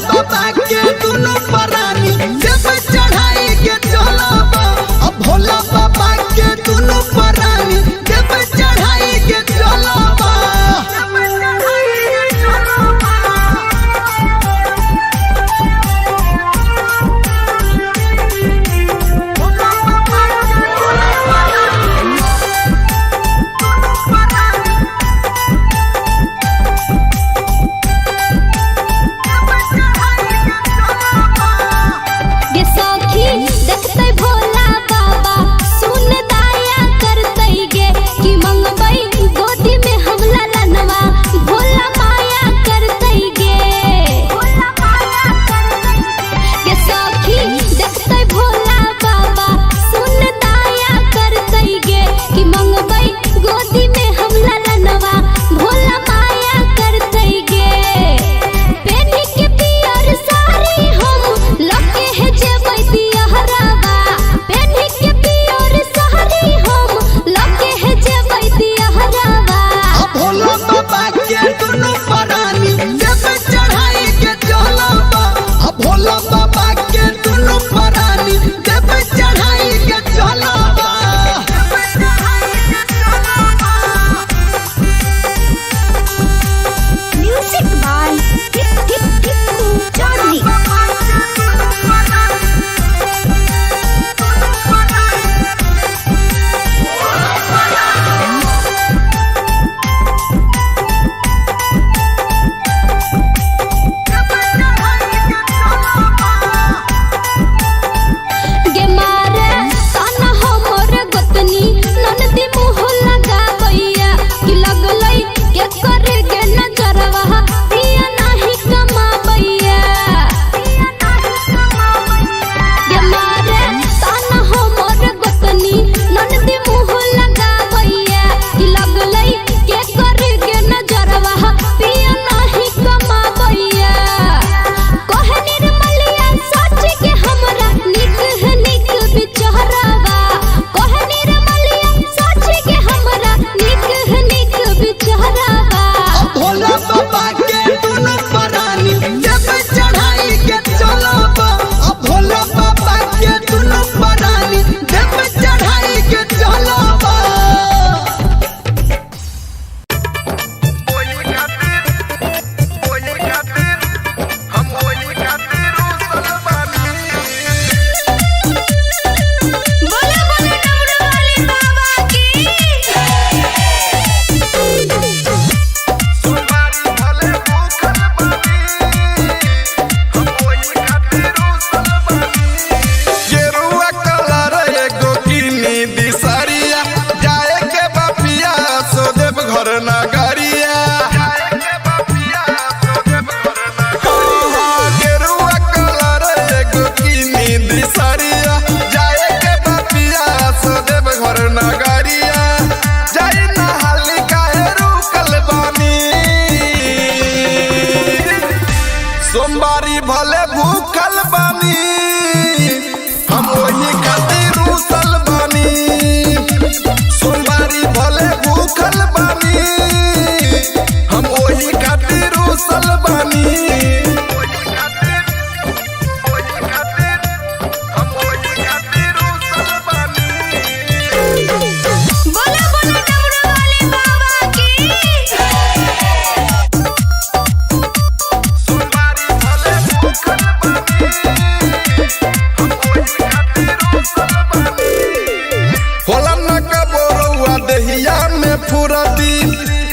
बाबा के दुनु परानी जब चढ़ाई के चलबा भोला बाबा के दुनु परानी जब चढ़ाई के चलबा सोमवारी भले भूखल बानी हम वही खातिर रूसल बानी। सोमवारी भले भूखल बानी हम वही खातिर रूसल बानी।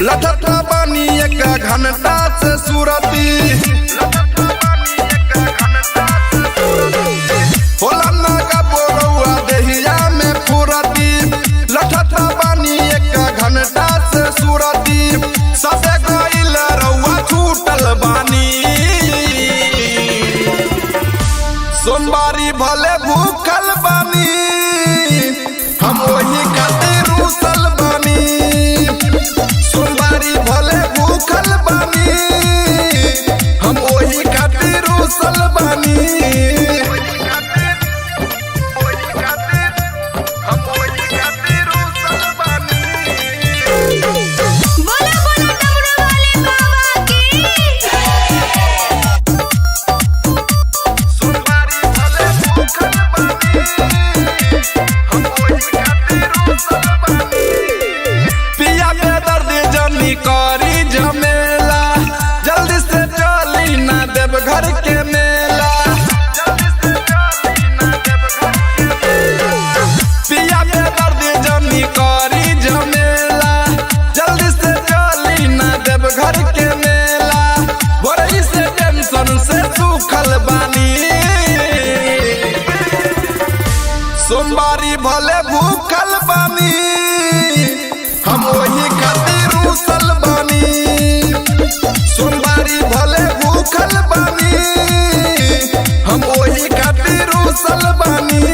लठठा बानी एक घंटा से सूरती होला नागा बोरौआ देहिया में फुरती। लठठा बानी एक घंटा से सूरती सबे गइल रउआ छूटल बानी। सोमवारी भले भूखल बानी हम वही खातिर रूसल बानी। सोमवारी भले भूखल बानी दिन से सूखल बानी। सोमवारी भले भूखल बानी, हम वही खातिर रूसल बानी। सोमवारी भले भूखल बानी, हम वही खातिर रूसल बानी।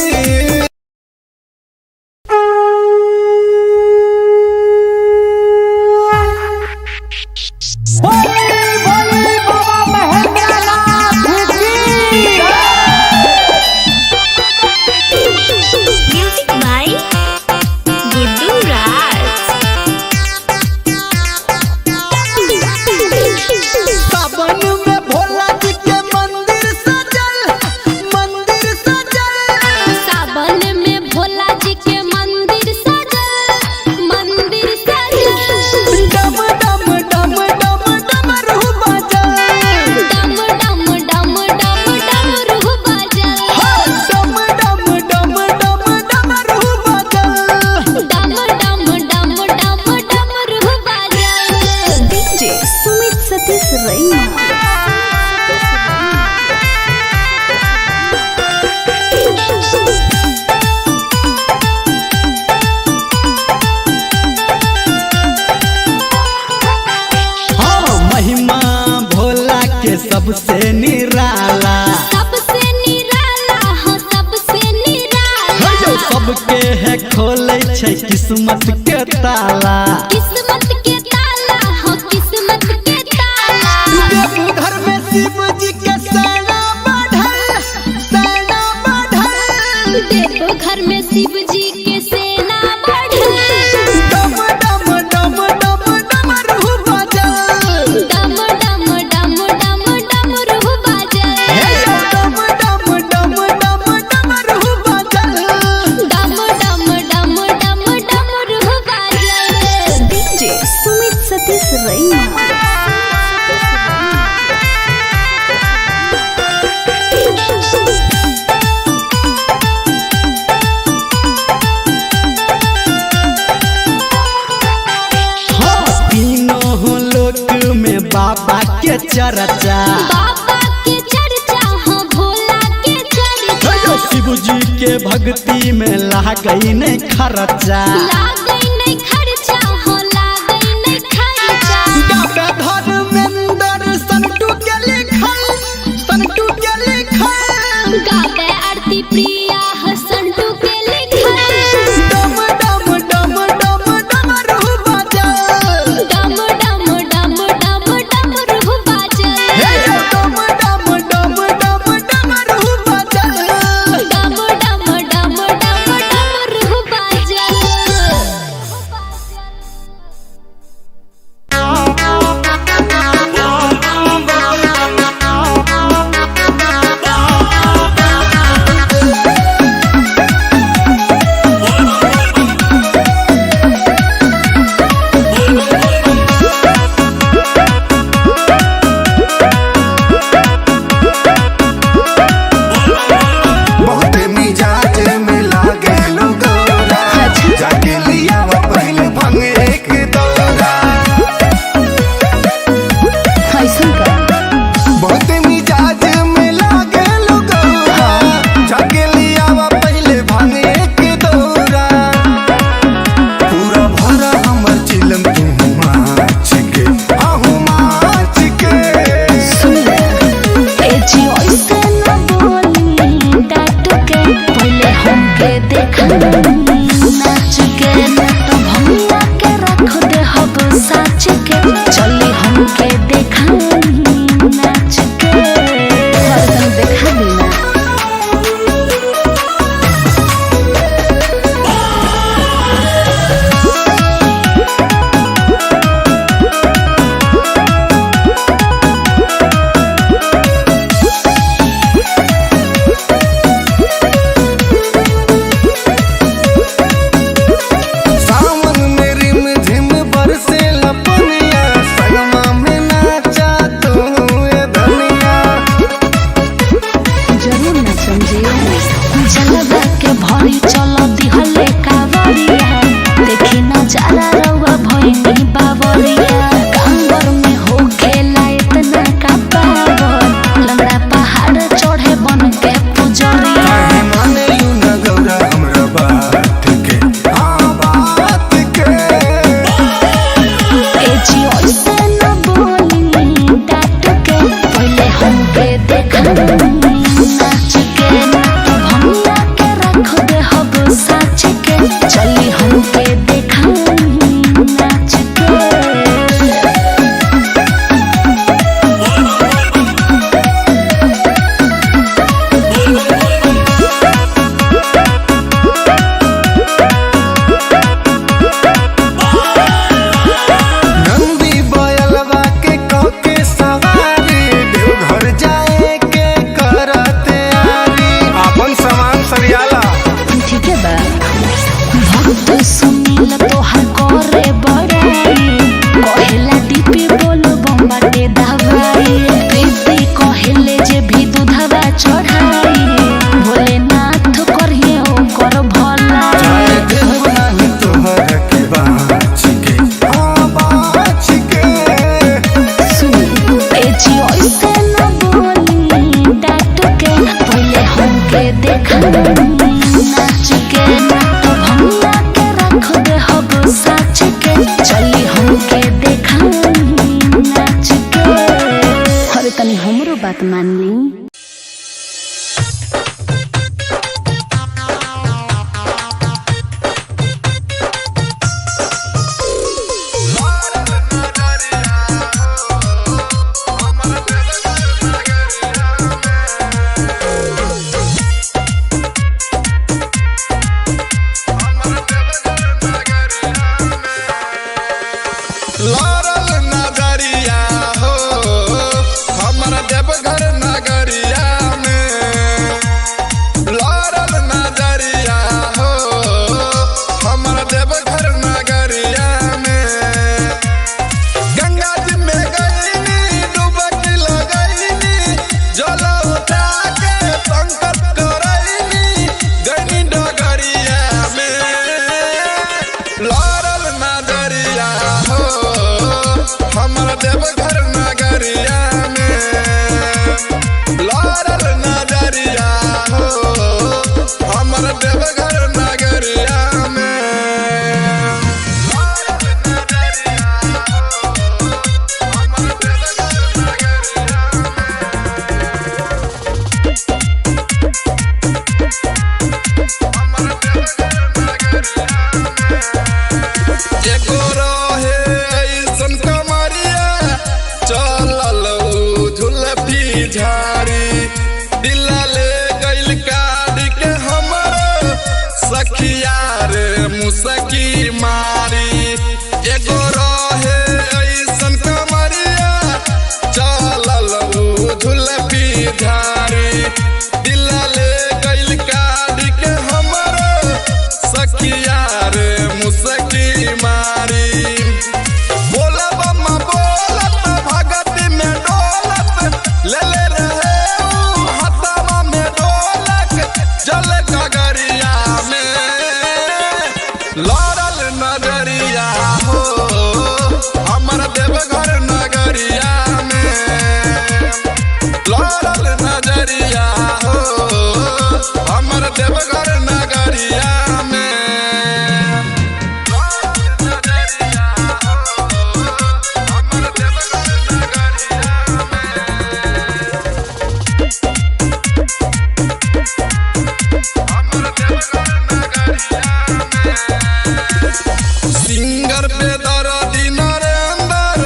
सबसे निराला, सबसे निराला, हाँ सबसे निराला। सबके है खोले छै किस्मत के ताला। किस्मत के ताला, हाँ किस्मत के ताला। देवघर में शिव जी के सेना बढ़ल, सेना बढ़ल। देवघर में शिव जी के सेना बढ़ल। डम डम डम डम डमरू बजल, डम डम डम डम डमरू बजल। डम डम डम डम डमरू बजल। डम डम डम डम डमरू बजल। डीजे सुमित सतीश रैना। बाबा के चर्चा, बाबा के चर्चा, हाँ भोला के चर्चा। शिव जी के भक्ति में लागई नहीं खर्चा। लागई नहीं खर्चा, हाँ लागई नहीं खर्चा। धर्मेंद्र संटू के लिखल, संटू के लिखल। गावे आरती प्रिया, हाँ संटू के लिखल। डम डम डम डम डमरू बजल। डम डम डम डम डमरू बजल। डम डम डम डम डमरू बजल। डम डम डम डम डमरू बजल। तनी हमरो बात मान ली। लारल नजरिया हो हमर देवघर नगरिया में, लारल नजरिया हो हमर देवघर नगरिया में। गंगा जी में गईनी डुबकी लगईनी, जल उठा के संकट करईनी गईनी डगरिया में। लारल नजरिया हो हमर देवघर नगरिया में, लारल नजरिया हो हमर देवघर नगरिया में। लारल नजरिया हो हमर देवघर नगरिया एगो रहे ऐसन कमरिया चलल झुलफी झाड़ी, दिल ले गइल काढ़ के हमर सखिया रे मुसकी मारी। एगो रहे ऐसन कमरिया चलल झुलफी झाड़ी, दिल ले गइल काढ़ के हमर सखिया रे मुसकी मारी। बोला बम्मा बोलत भगती में डोलत, ले ले रहे ऊ हथवा में ढोलक जल गगरिया में। लारल नजरिया हो हमर देवघर नगरिया में, लारल नजरिया हो हमर देवघर नगरिया में। सिंगर पे दर्दी नरेंदर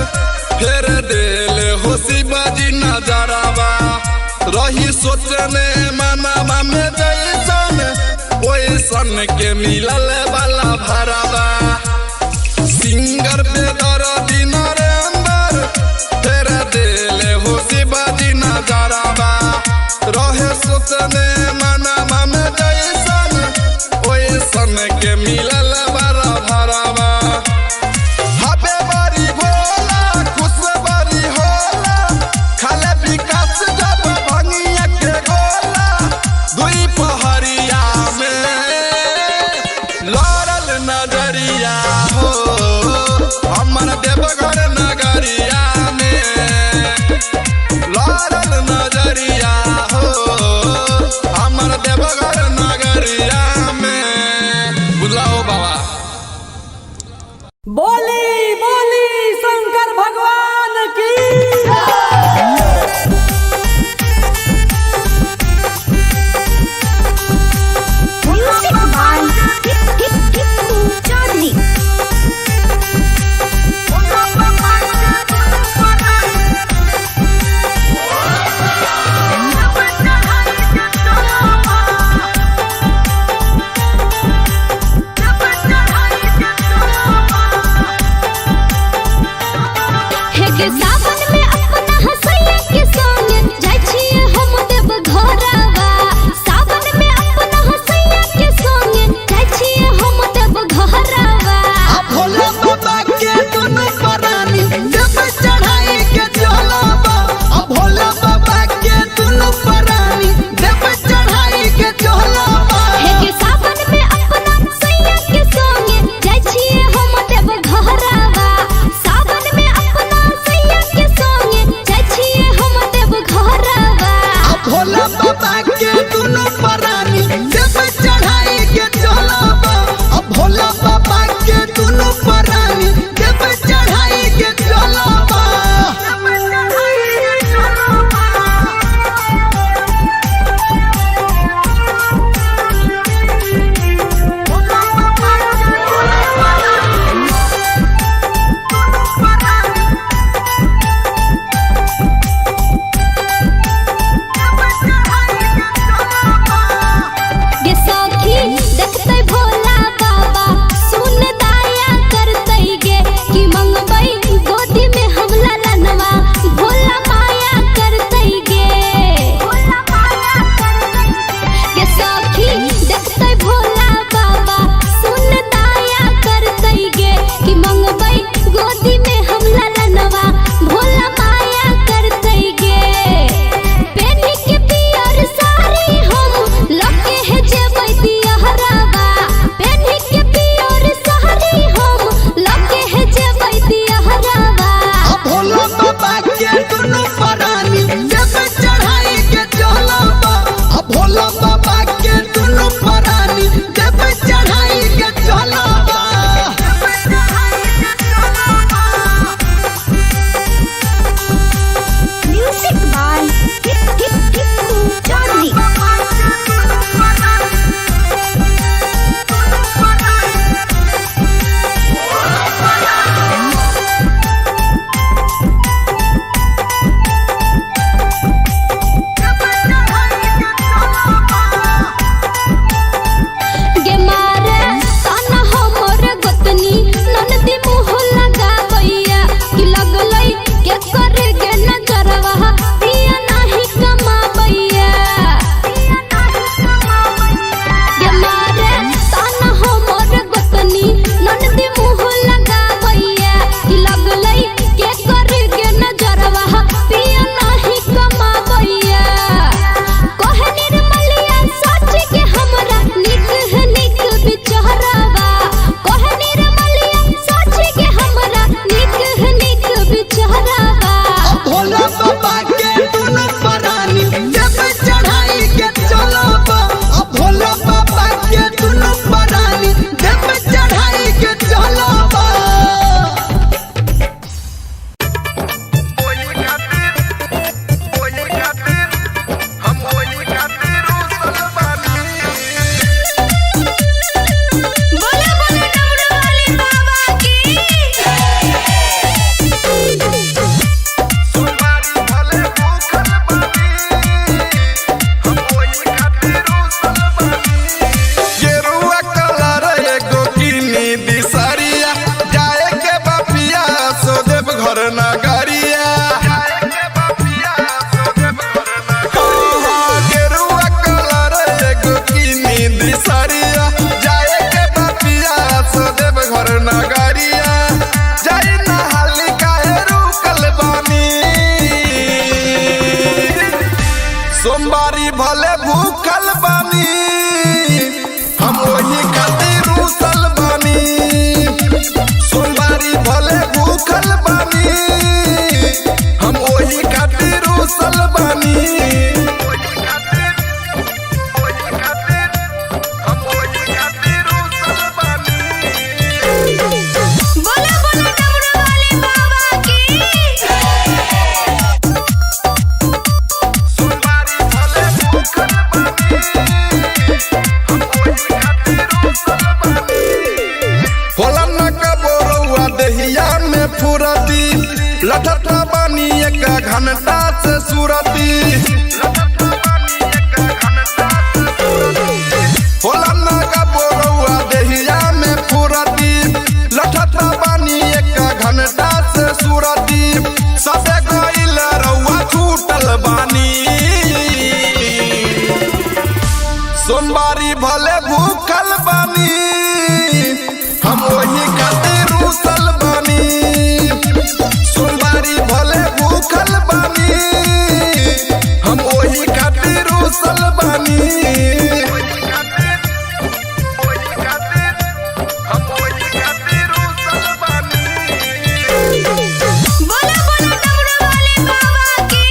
फेर देल होशी बाजी नजरवा, रही सोचने मनवा में जैसन ओइसन के मिलल वाला भरवा। सिंगर पे दर्दी नरेंदर फेर देल होशी बाजी नजरवा, रहे सोचने मनवा में जैसन ओइसन के मिलल वाला भरवा। हबे बड़ी भोला खुश बड़ी होला, खाले विकास जब भंगिया के गोला दुई पहरिया में। लारल नजरिया हो हमर देवघर नगरिया में, लारल नजरिया हो हमर देवघर नगरिया में। बुलाओ बाबा। बोली बोली शंकर भगवान की। Music by Tippu Chaudhary. चढ़ाई के चलो चौधरी गे मारे ताना हमर गोतनी ननदी मुँह लगावैया कि लगलै के करे गे नजरवा पिया नाही कमावैया गे मारे ताना हमर गोतनी ननदी मुँह लगावैया कि लगलै के करे गे नजरवा पिया नाही कमावैया कहे निर्मलिया सच के हमरा निक निक बिचारवा कहे निर्मलिया सच के हमरा निक निक बिचारवा भोला बाबा के दुनु परानी जब चढ़ाई के चलब भोला बाबा के दुनु परानी जब चढ़ाई के चलब बोले बोले डमरू वाले बाबा की गेरुआ कलर एगो किनी दिसरिया जाए के बापिया सो देव घर नगरिया गेरुआ कलर एगो किनी दिसरिया जाए के बापिया सो देव घर नगरिया जाई नहाली काहे रुकल बानी सोमवारी भले भूखल बानी हम वही खातिर रुसल बानी सोमवारी भले भूखल बानी हम वही खातिर रुसल बानी बोले बोले डमरू वाले बाबा की सोमवारी भले भूखल होला न कबोरौआ देहिया में फुरती लठठा बानी एक घंटा से सुरती होला न कबोरौआ देहिया में फुरती लठठा बानी एक घंटा से सुरती सबे गइल रउआ छूटल बानी सोमवारी भले भूखल बानी हम वही खातिर रुसल बानी सोमवारी भले भूखल बानी हम वही खातिर रुसल बानी बोले बोले डमरू वाले बाबा की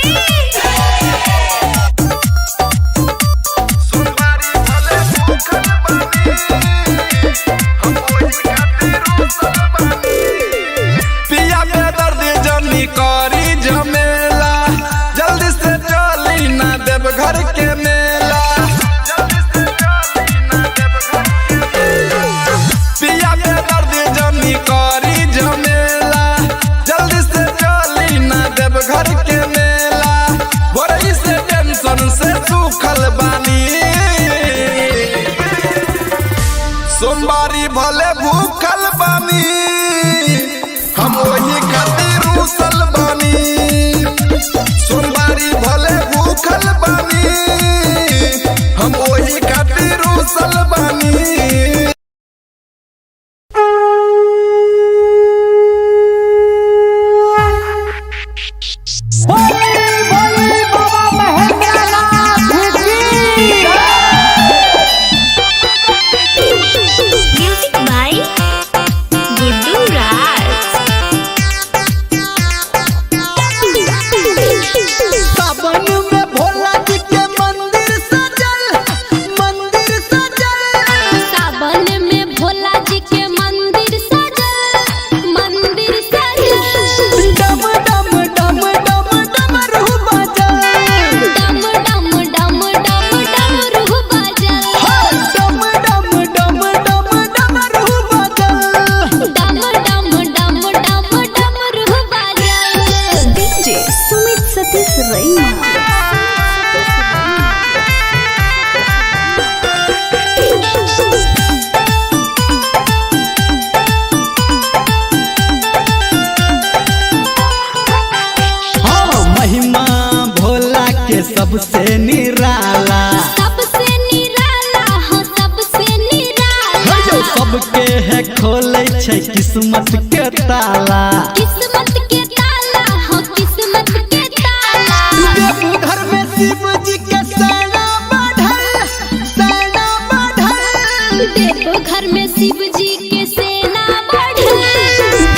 सबसे निराला, सबसे निराला हो सबसे निराला। जो सबके है खोले छै किस्मत के ताला। किस्मत के ताला हो किस्मत के ताला। देवघर में शिव जी के सेना बढ़ल, सेना बढ़ल। देवघर में शिव जी के सेना बढ़ल।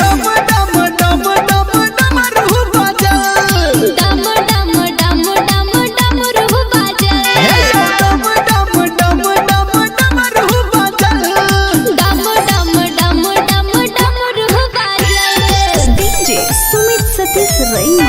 डम डम डम डम डमरू बजल, डम डम डम डम डमरू बाजल। डम डम डम डम डमरू बजल। डम डम डम डम डमरू बाजल। डीजे सुमित सतीश रैना।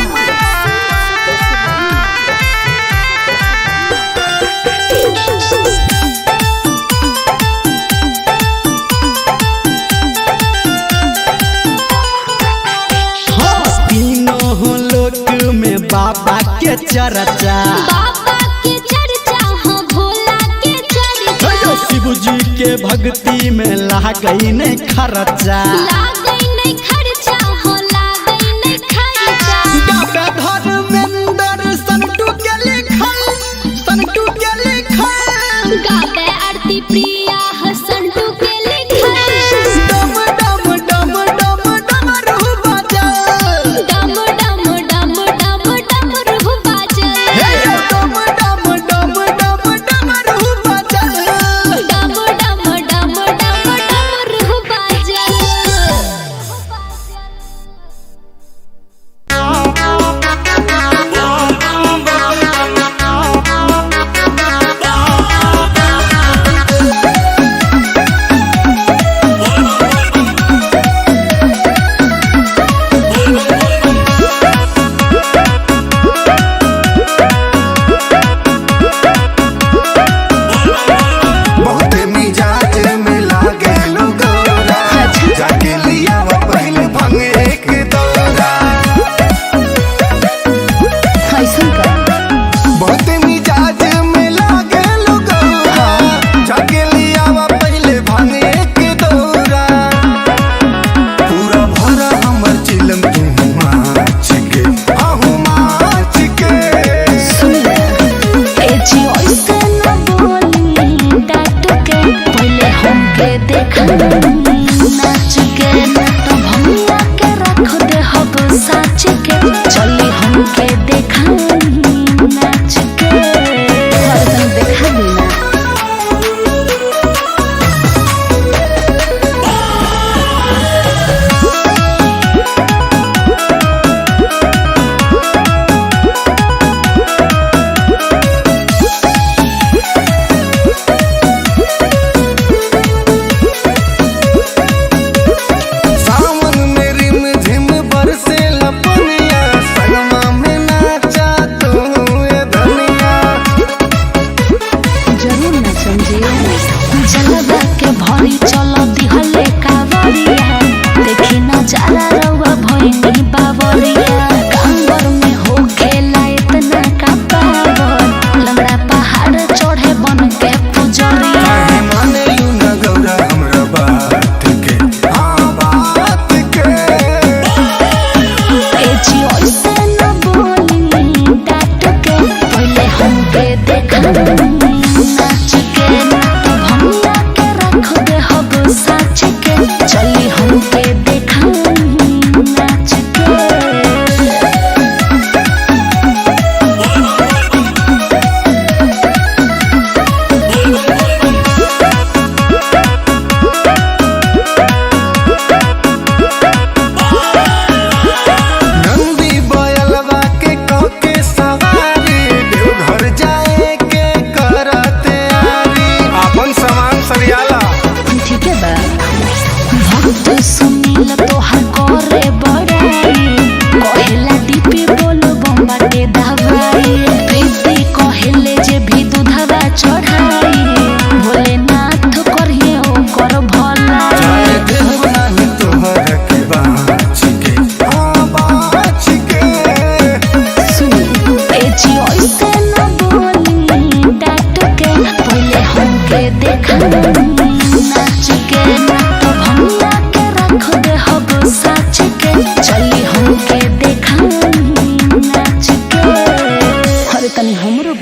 हाँ, तीनों लोक में बाबा के चर्चा। बाबा के चर्चा हो भोला के चर्चा। जो शिव जी के भक्ति में लागई नहीं खर्चा। लागई नहीं खर्चा हो लागई नहीं खर्चा। गावे धर्मेंद्र संटू के लिखल, संटू के लिखल। गावे आरती प्रिया हो संटू के लिखल। डम डम डम डम डमरू बजल। डम डम डम डम डमरू बाजल। डम डम डम डम डमरू बजल। डम डम डम डम डमरू बाजल।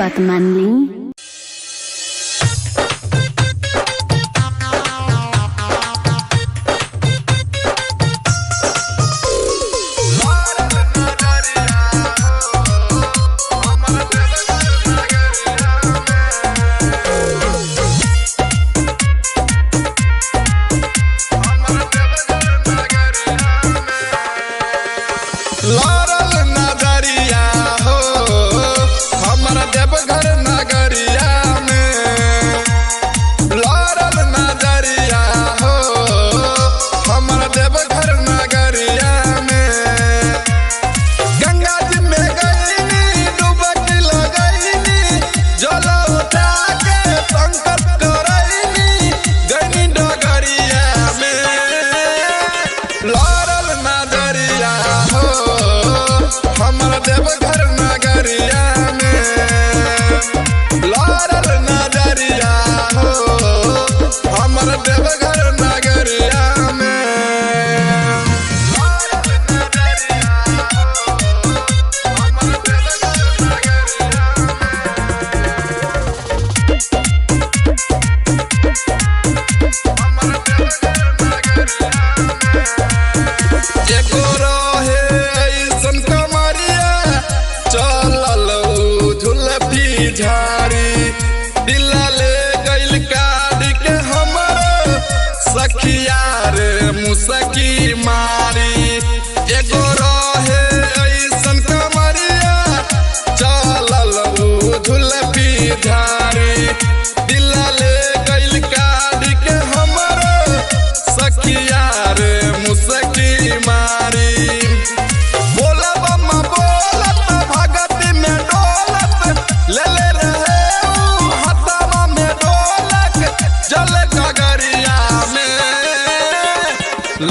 बात मान ली। लारल नजरिया हो हमारा देवघर नगरिया में, लारल नजरिया हो हमारा देवघर नगरिया में। गंगा जी में गईनी डुबकी लगईनी, जल उठा के संकट करईनी गईनी डगरिया में। लारल नजरिया हो हमारा देवघर नगरिया में, लारल नजरिया हो हमारा देवघर नगरिया में। लारल नजरिया हो हमारा देवघर नगरिया में। एगो रहे ऐसन कमरिया चलल झुलफी झाड़ी, दिला ले गइल काढ़ी के हमर सखिया रे मुसकी मारी। एगो रहे ऐसन कमरिया चलल झुलफी झाड़ी, दिला ले गइल काढ़ी के हमर सखिया रे मुसकी मारी। बोला बम्मा बोलत भगती में डोलत, ले ले रहे ऊ हथवा में ढोलक जल गगरिया में।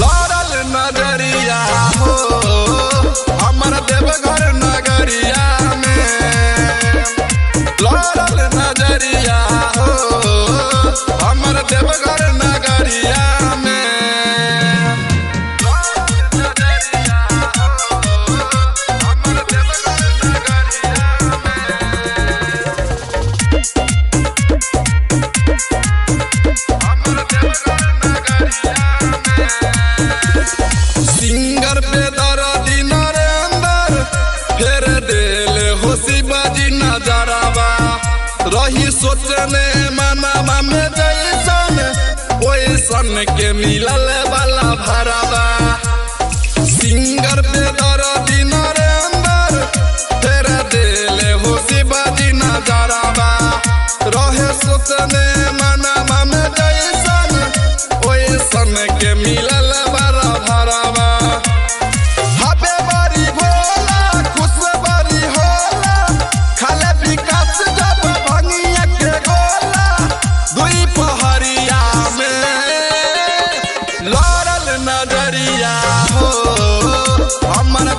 लारल नजरिया हो हमारा देवघर नगरिया में, लारल नजरिया हो हमारा देवघर नगरिया में। सिंगर पे दर्दी नरेंदर फेर देल होशी बाजी नजरवा, रही सोचने मनवा में जैसन ओइसन के मिलल वाला भरवा। सिंगर पे दर्दी नरेंदर फेर देल होशी बाजी नजरवा, रहे सोचने मनवा में जैसन ओइसन के मिलल वाला भरवा। हबे बारी भोला खुश बारी होला, खाले विकास जब भंगिया के गोला दुई पहरिया में। लारल नजरिया हो हमारा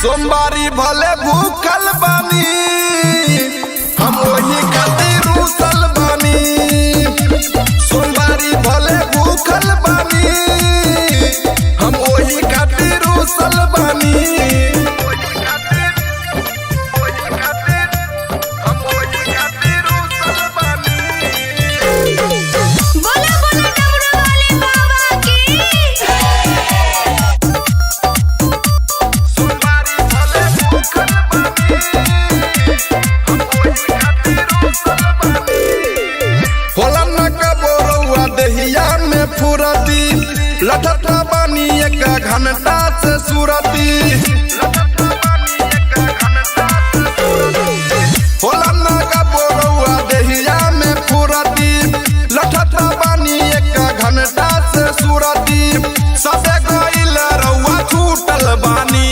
सोमवारी भले भूखल बानी हम वही खातिर रूसल बानी सोमवारी भले भूखल बानी हम वही खातिर रूसल बानी बोला बोला डमरू वाले बाबा की सोमवारी भले भूखल बानी होला न कबोरुआ देहिया में फुरती लठठा बानी एक घंटा से सुरती होला न कबोरुआ देहिया में फुरती लठठा बानी एक घंटा से सुरती सबे गइल रउआ छूटल बानी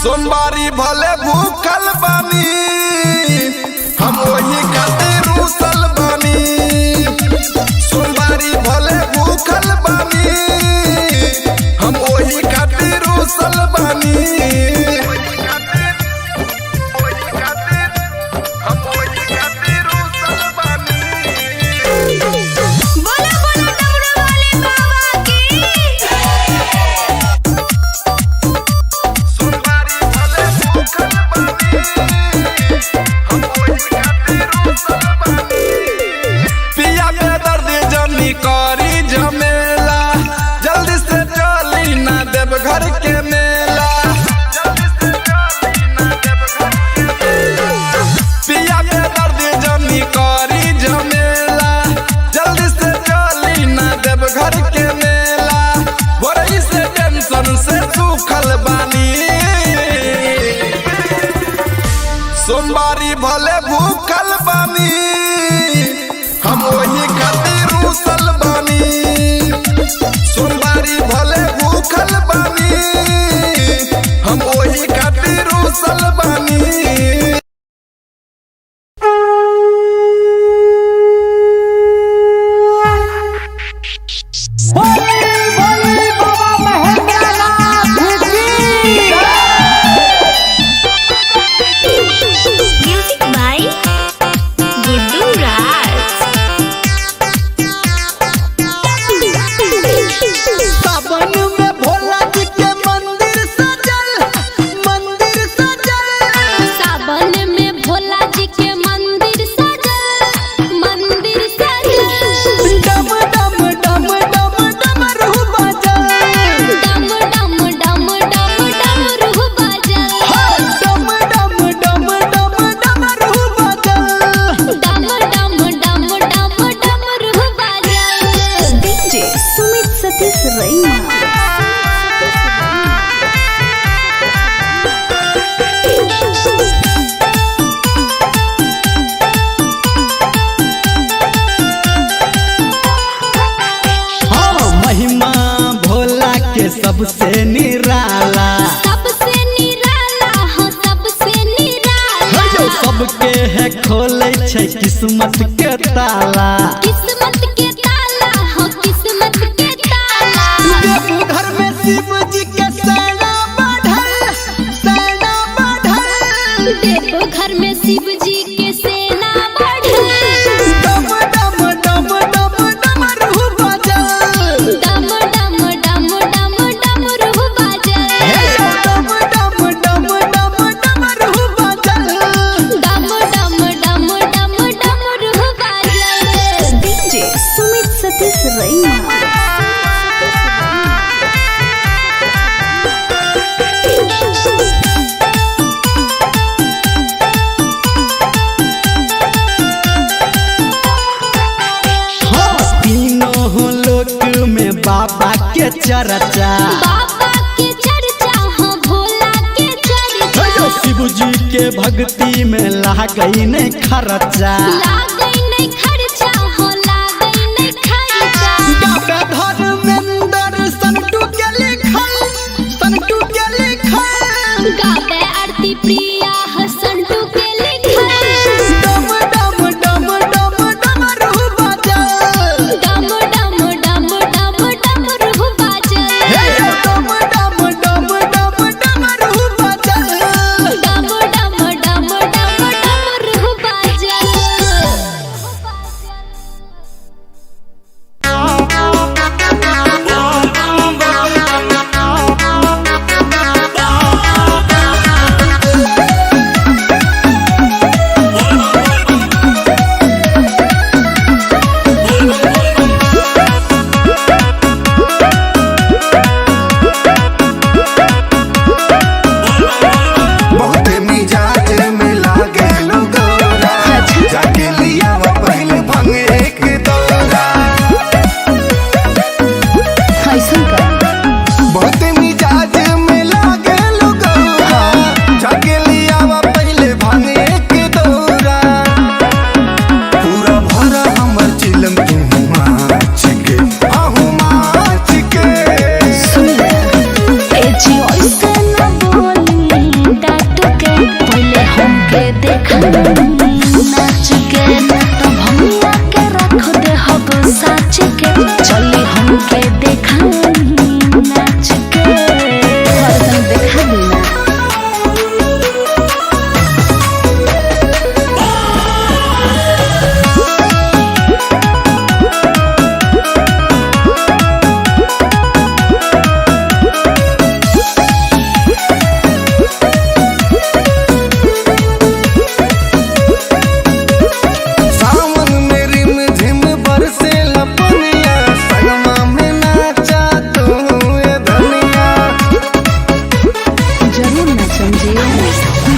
सोमवारी भले भूखल बानी हम वही खातिर रूसल बानी सोमवारी भले भूखल बानी हम वही खातिर रूसल बानी बोला बोला डमरू वाले बाबा की सोमवारी भले भूखल बानी पिया के दर्द जनी करी झमेला जल्दी से चली ना देव घर के मेला पिया के दर्द जनी करी झमेला जल्दी से चली ना देव घर के मेला बड़ी से टेंशन से सूखल बानी सोमवारी भले भूखल बानी हम वही खातिर रूसल बानी सोमवारी भले भूखल बानी हम वही खातिर रूसल बानी बोली बाबा महेंद्रनाथ की म्यूजिक बाय गुड्डू राज सावन में भोला जी के मंदिर सजल सावन में भोला जी के मंदिर सजल डम डम डम डम डमरू बजल डम डम डम डम डमरू बजल डम डम डम डम डमरू बजल डम डम डम डम डमरू बजल डीजे सुमित सतीश रईमा। हाँ महिमा भोला के सबसे निराला सबसे निराला हो सबसे निराला सबके है खोले छै किस्मत के ताला किस्मत के ताला हो किस्मत के ताला देवघर में शिव जी के सेना बढ़ल देवघर में शिव जी के सेना बढ़ल डम डम डम डम डमरू बजल डम डम डम डम डमरू बजल डम डम डम डम डमरू बजल डम डम डम डम डमरू बजल डीजे सुमित सतीश रईमा। हाँ तीनों लोक में बाबा के चर्चा बाबा के चर्चा हो भोला के चर्चा शिव जी के भक्ति में लागई नहीं खर्चा लागई नहीं खर्चा हो लागई नहीं खर्चा धर्मेंद्र संटू के लिखल गावे आरती प्रिया हसंटू के लिखल डम डम डम डम डमरू बजल डम डम डम डम डमरू बजल डम डम नाच के ना तो भमिया के रख दे हब साच के चली हमके देखा नाच के तन देखा देना सावन में रिम झिम बरसे लपनिया संगमा में नाचा तू ये धनिया जरूर ना समझिए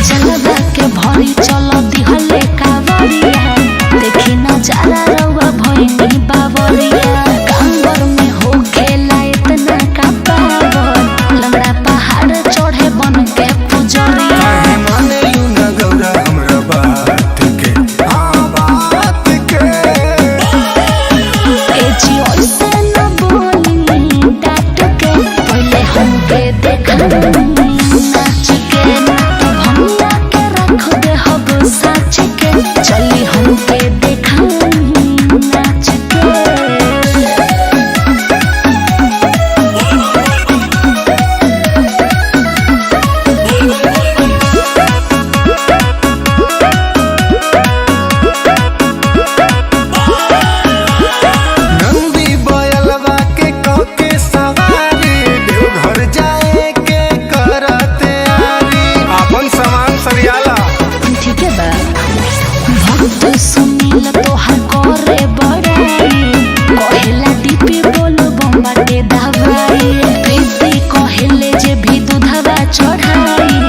जलवा के भरी चल दिहले कावरिया देखी नजारा रउआ भइनी बावरिया कांवर में हो खेला इतना का पावर लंगड़ा पहाड़ चढ़े बन के पुजरिया काहे माने यू न गौरा हमरा बात के बात के ए जी ओइसे न बोली डाट के पहले हमके देखा नाच के ना तो भमिया के रख दे हब साच के चली हमके देखा नाच के नंदी बयलवा के कके सवारी देवघर जाए के करते आरी अपन सामान सरियाला ठीक है बा भक्त सुनील तोहार करे बड़ाई कहेला दीपी बोलो बम्बाटे दवाई प्रीति कहेले जे भी दूधवा चढ़ाई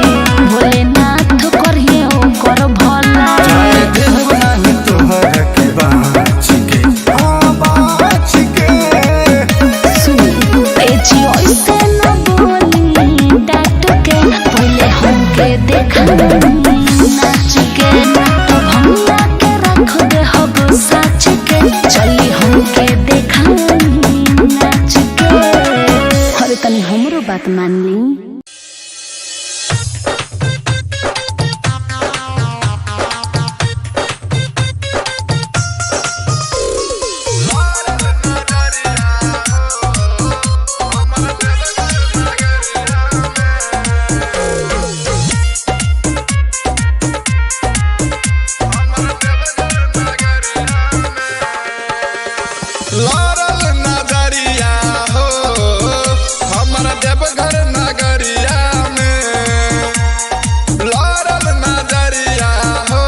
भोलेनाथ करिए ओकर भला जाए देव नाही तोहर के बाच के सुनी ए जी ओइसे न बोली डाट के पहले हमके देखा नाच के ना तो भमिया के रख दे हब साच के चली हमके देखा नाच के अरे तनी हमरो बात मान ली लारल नजरिया हो हमर देवघर नगरिया में लारल नजरिया हो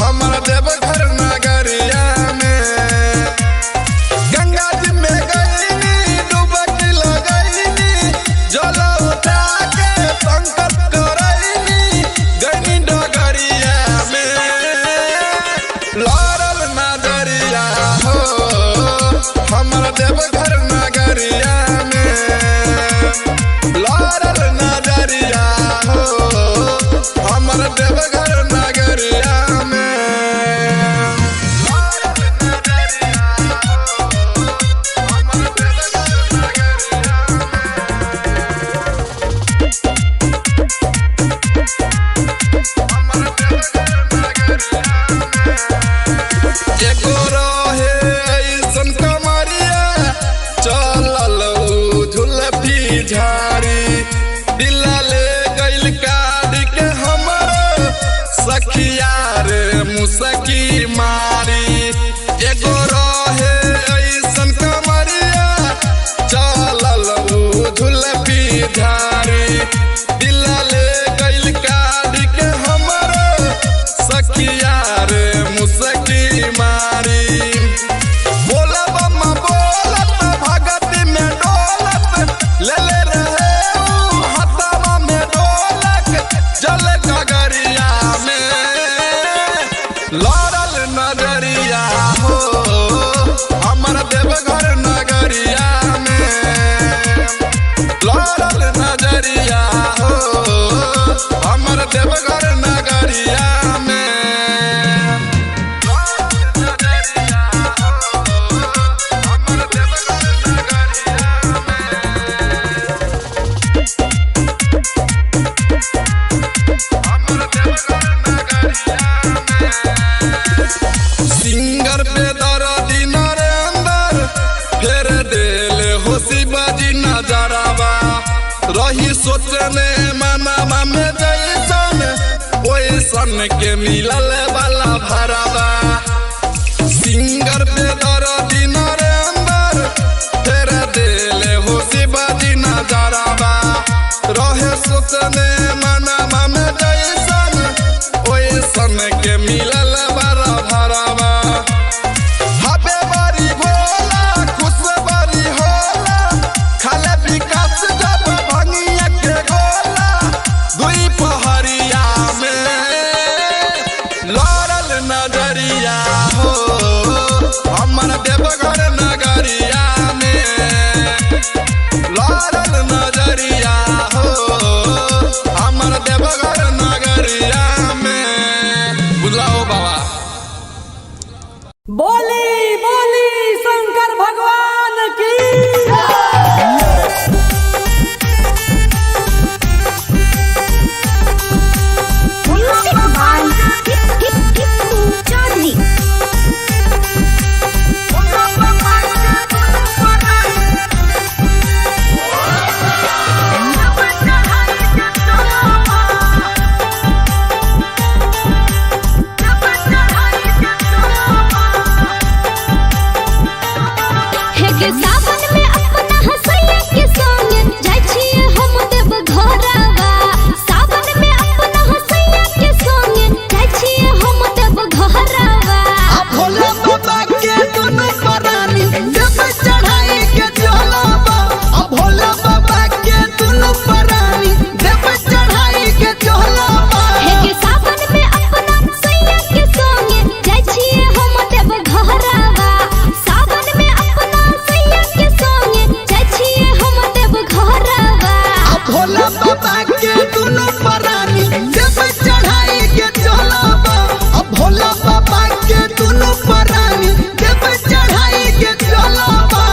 हमर देवघर नगरिया में गंगा जी में गईनी डुबकी लगईनी जल उठा के संकट करईनी गईनी डगरिया में लारल नजरिया हो हमर देवघर नगरिया में लारल नजरिया हो हमर देवघर नगरिया में लारल नजरिया हो हमर देवघर नगरिया एगो रहे ऐसन कमरिया चलल झुलफी झाड़ी दिला ले गइल काढ़ के हमर सखिया रे मुसकी मारी एगो रहे ऐसन कमरिया चलल झुलफी झाड़ी दिला ले गइल काढ़ के हमर सखिया रे मुसकी मारी बोला बम्मा बोलत भगती में डोलत ले ले रहे ऊ हथवा में ढोलक जल गगरिया में लारल नजरिया हो हमर देवघर नगरिया में लारल नजरिया हो हमर देवघर नगरिया में रही सोचने मनवा में जैसन ओइसन के मिलल वाला भरावा सिंगर पे दर्दी नरेंद्र फेर देले हो शिवाजी नजरावा रहे सोचने मनवा में जैसन ओइसन के मिलल वाला भरावा हबे बड़ी भोला खुश बड़ी होला खाले विकास जब भंगिया के गोला दुई पहरिया में लड़ल नजरिया हो हमर देवघर नगरिया में लड़ल नजरिया हो हमर देवघर नगरिया में बुलाओ बाबा बोली बोली शंकर भगवान की म्यूजिक बाय चौधरी हे के सावन में अपना हसैया के संग जाय छिए हम देव घरवा सावन में अपना हसैया के संग जाय छिए हम देव घरवा भोला बाबा के दुनु परानी जब चढ़ाई के चलबा भोला बाबा के दुनु परानी जब चढ़ाई के चलबा हे के सावन में अपना हसैया के संग जाय छिए हम देव घरवा सावन में अपना हसैया के संग जाय छिए हम देव घरवा भोला बाबा के दुनु परानी जब चढ़ाई के चलबा भोला बाबा के दुनु परानी जब चढ़ाई के चलबा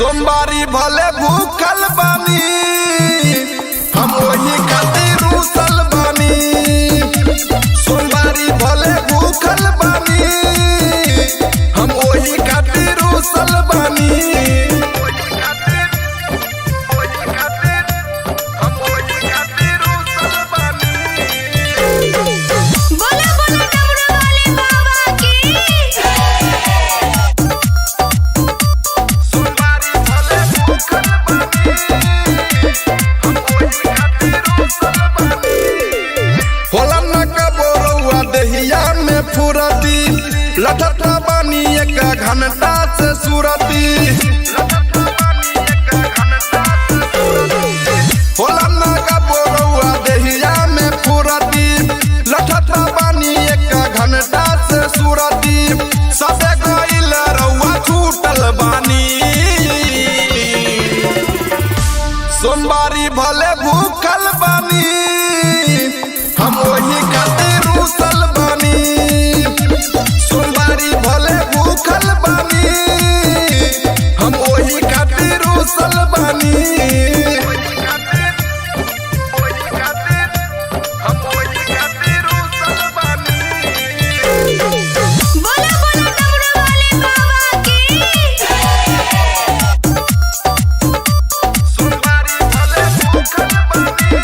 सोमवारी भले भूखल बानी हम वही खातिर रूसल बानी सोमवारी भले भूखल बानी हम वही खातिर रूसल बानी बोला बोला डमरू वाले बाबा की सोमवारी भले भूखल बानी होला न कबोरुआ देहिया में फुरती लठठा बानी एक घंटा से सुरती होला न कबोरुआ देहिया में फुरती लठठा बानी एक घंटा से सुरती सबे गइल रउआ छूटल बानी सोमवारी भले भूखल बानी हम वही खातिर रूसल बानी सोमवारी भले भूखल बानी हम वही खातिर रूसल बानी बोला बोला डमरू वाले बाबा की सोमवारी भले भूखल बानी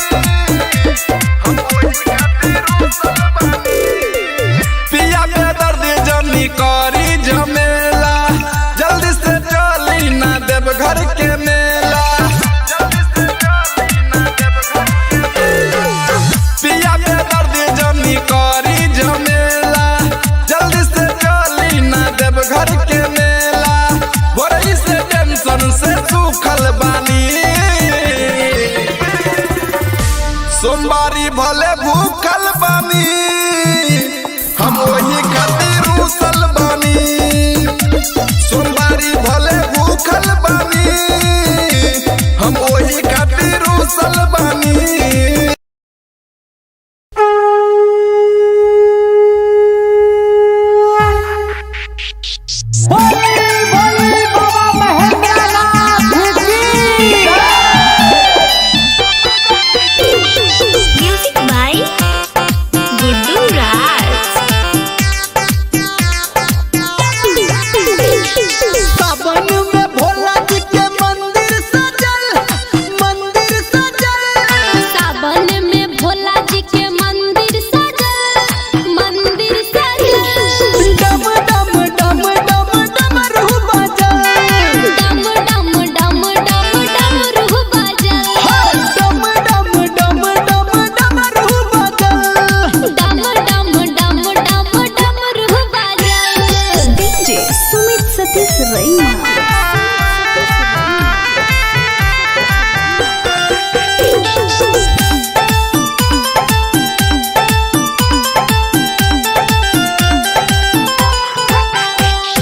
पिया के दर्द जनी करी झमेला जल्दी से चली ना देव घर के मेला पिया के दर्द जनी करी झमेला जल्दी से चली ना देव घर के मेला बड़ी से टेंशन से सूखल बानी सोमवारी भले भूखल बानी हम वही खातिर रूसल बानी सोमवारी भले भूखल बानी हम वही खातिर रूसल बानी बोली बोली बाबा महेंद्रनाथ की म्यूजिक बाय गुड्डू राज सावन में भोला जी के मंदिर सजल सावन में भोला जी के मंदिर सजल डम डम डम डम डमरू बजल डम डम डम डम डमरू बजल डम डम डम डम डमरू बजल डम डम डम डम डमरू बजल डीजे सुमित सतीश रैना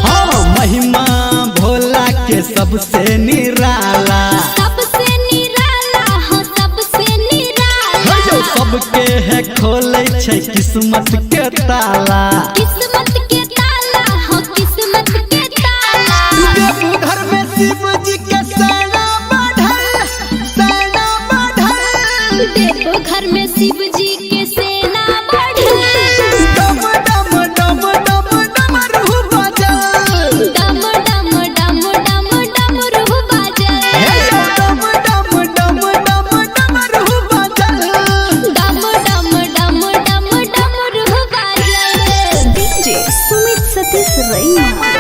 हाँ महिमा भोला के सबसे निराला सबसे निराला हो सबसे निराला जो सबके है खोले छै किस्मत के ताला किस्मत के ताला हो किस्मत के ताला देवघर में शिव जी के सेना बढ़ल देवघर में शिव जी के सेना बढ़ल डम डम डम डम डमरू बजल डम डम डम डम डमरू बजल डम डम डम डम डमरू बजल डम डम डम डम डमरू बजल डीजे सुमित सतीश रैना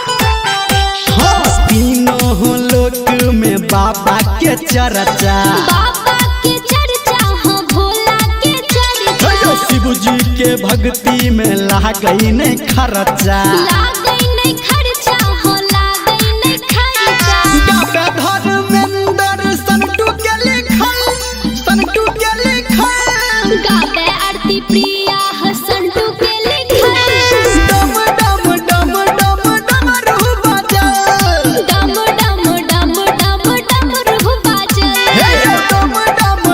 हाँ तीनों लोक में बाबा के चर्चा बाबा के चर्चा हो भोला के चर्चा शिव जी के भक्ति में लागई नहीं खर्चा लागई नहीं खर्चा हो लागई नहीं खर्चा डॉक्टर धर्मेंद्र संतू के लिखल गावे आरती प्रिया हसंटू के लिखल डम डम डम डम डमरू बजल डम डम डम डम डमरू बजल डम डम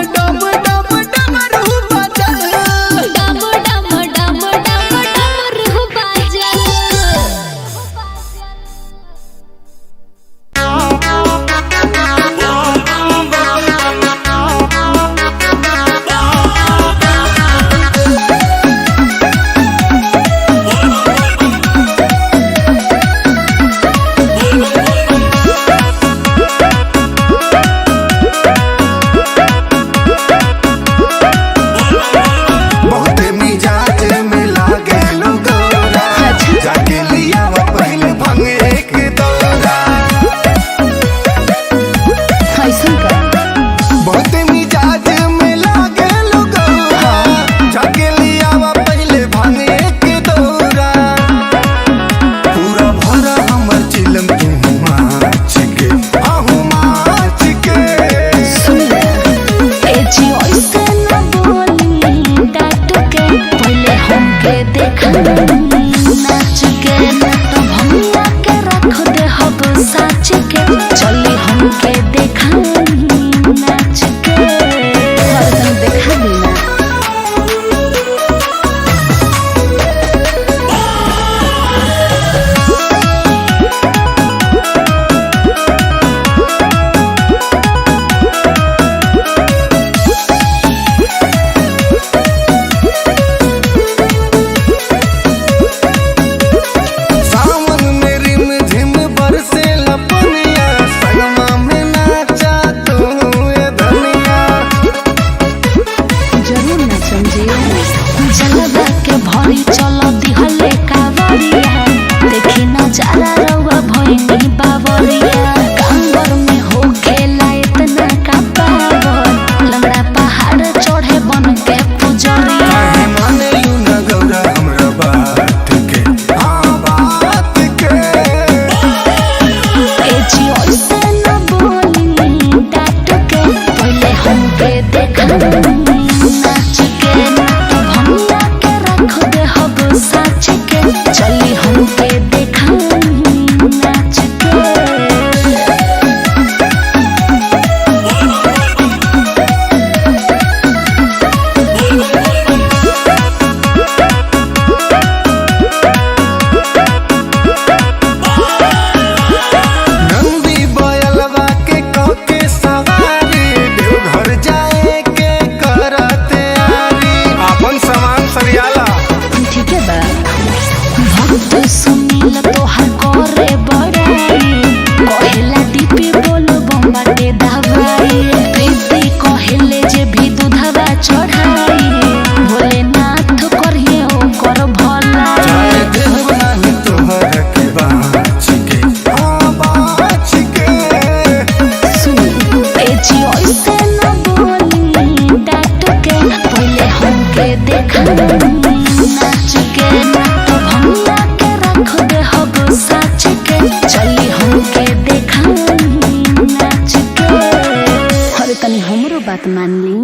तनी हमरो बात मान ली।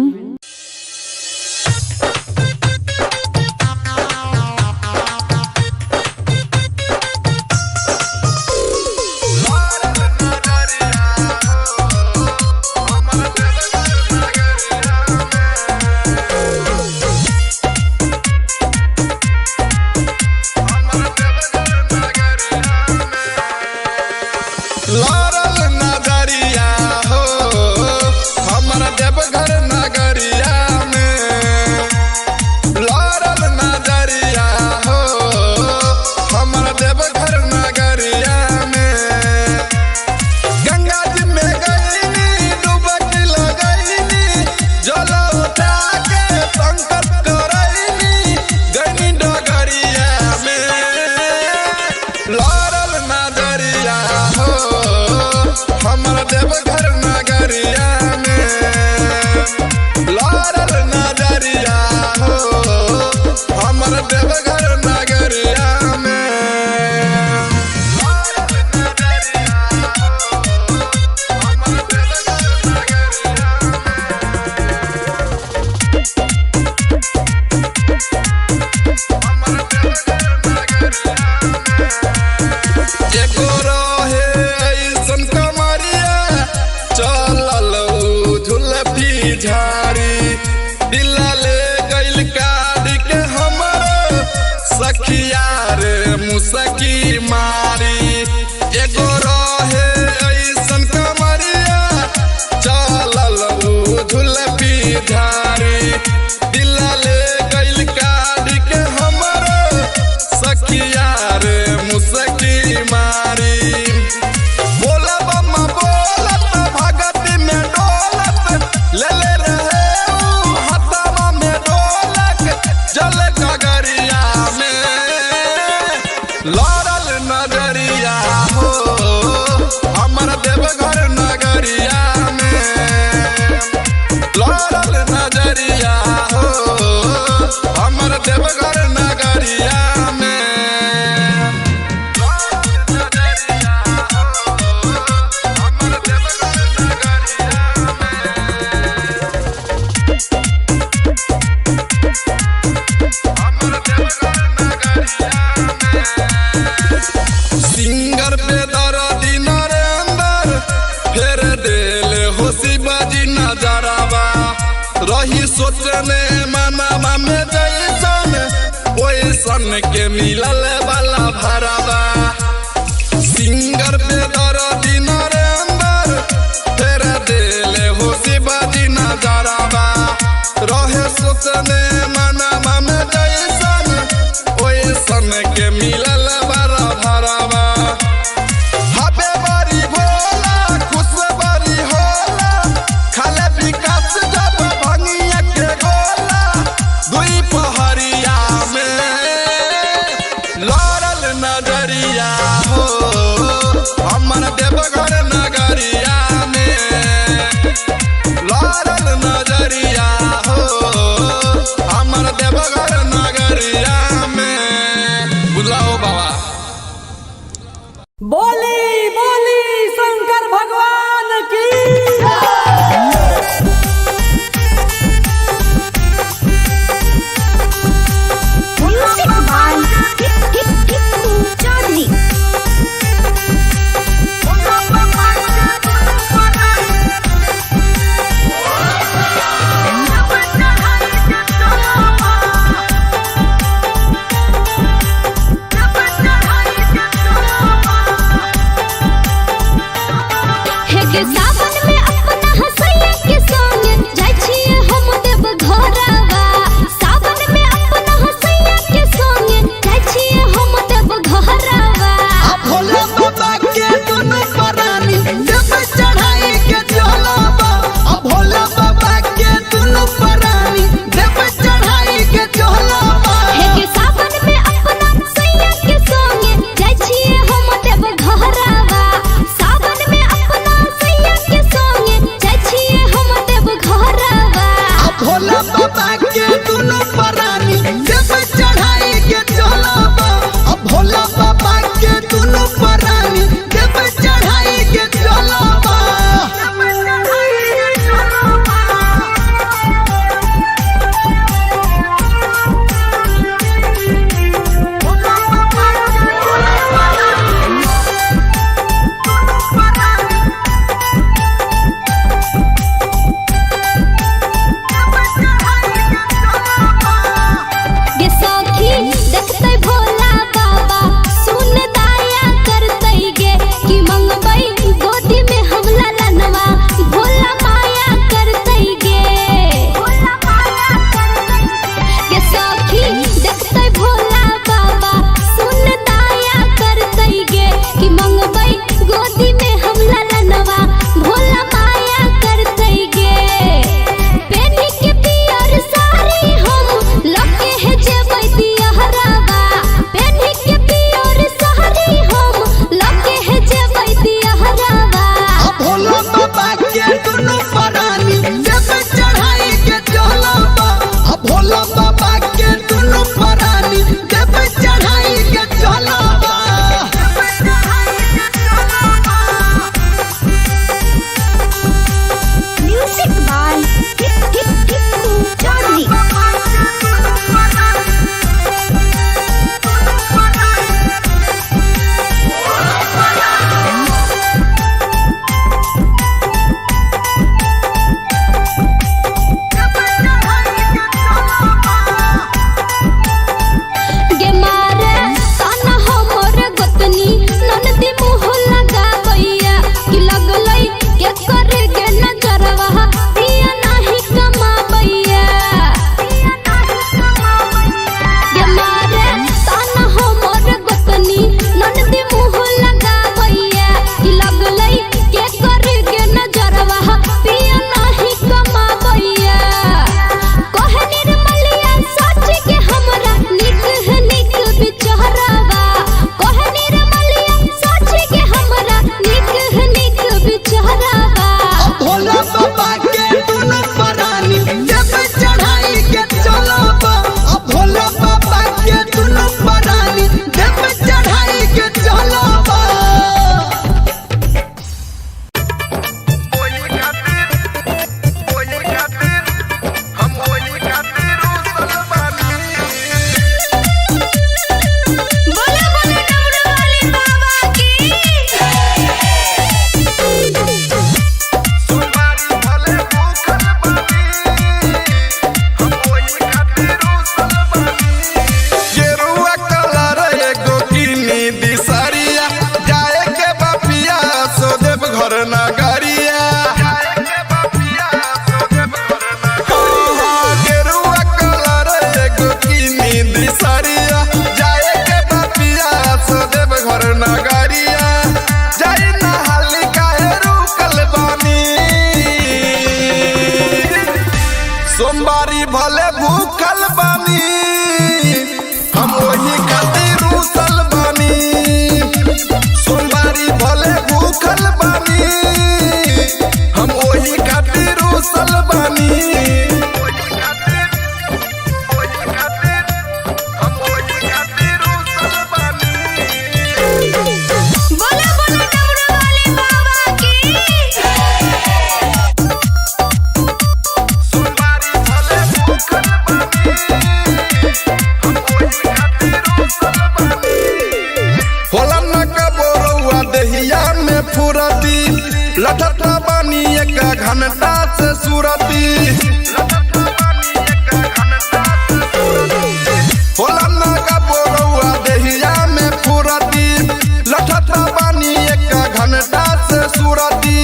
लारल नजरिया हो हमारा देवघर नगरिया में, लारल नजरिया हो हमारा देवघर नगरिया में। गंगा जी में गईनी डुबकी लगईनी, जल उठा के संकट करईनी गईनी डगरिया में। लारल नजरिया हो हमारा देवघर नगरिया में, लारल नजरिया हो हमारा देवघर नगरिया में। लारल नजरिया हो हमारा देवघर नगरिया में। एगो रहे ऐसन कमरिया चलल झुलफी झाड़ी, दिला ले गइल काढ़ी के हमर सखिया रे मुसकी मारी। एगो रहे ऐसन कमरिया चलल झुलफी झाड़ी, दिला ले गइल काढ़ी के हमर सखिया रे मुसकी मारी। बोला बम्मा बोलत भगती में डोलत, ले ले रहे ऊ हथवा में ढोलक जल गगरिया में। लारल नजरिया हो हमारा देवघर नगरिया में, लारल नजरिया हो हमारा देवघर नगरिया में। सिंगर पे दर्दी नरेंदर फेर देले होशी बाजी नजरवा, रही सोचने मनवा में जैसन ओइसन के मिलल वाला भरवा। सिंगर पे दर्दी नरेंदर फेर देले होशी बाजी नजरवा, रहे सोचने मनवा में जैसन ओइसन के मिलल वाला भरवा। हबे बड़ी भोला खुश बड़ी होला, खाले विकास जब भंगिया के गोला दुई पहरिया में। लारल नजरिया हो हमारा देवघर नगरिया में, लारल नजरिया हो हमारा देवघर नगरिया में। बुलाओ बाबा। बोली बोली शंकर भगवान की। Music by Chaudhary. चढ़ाई के चलो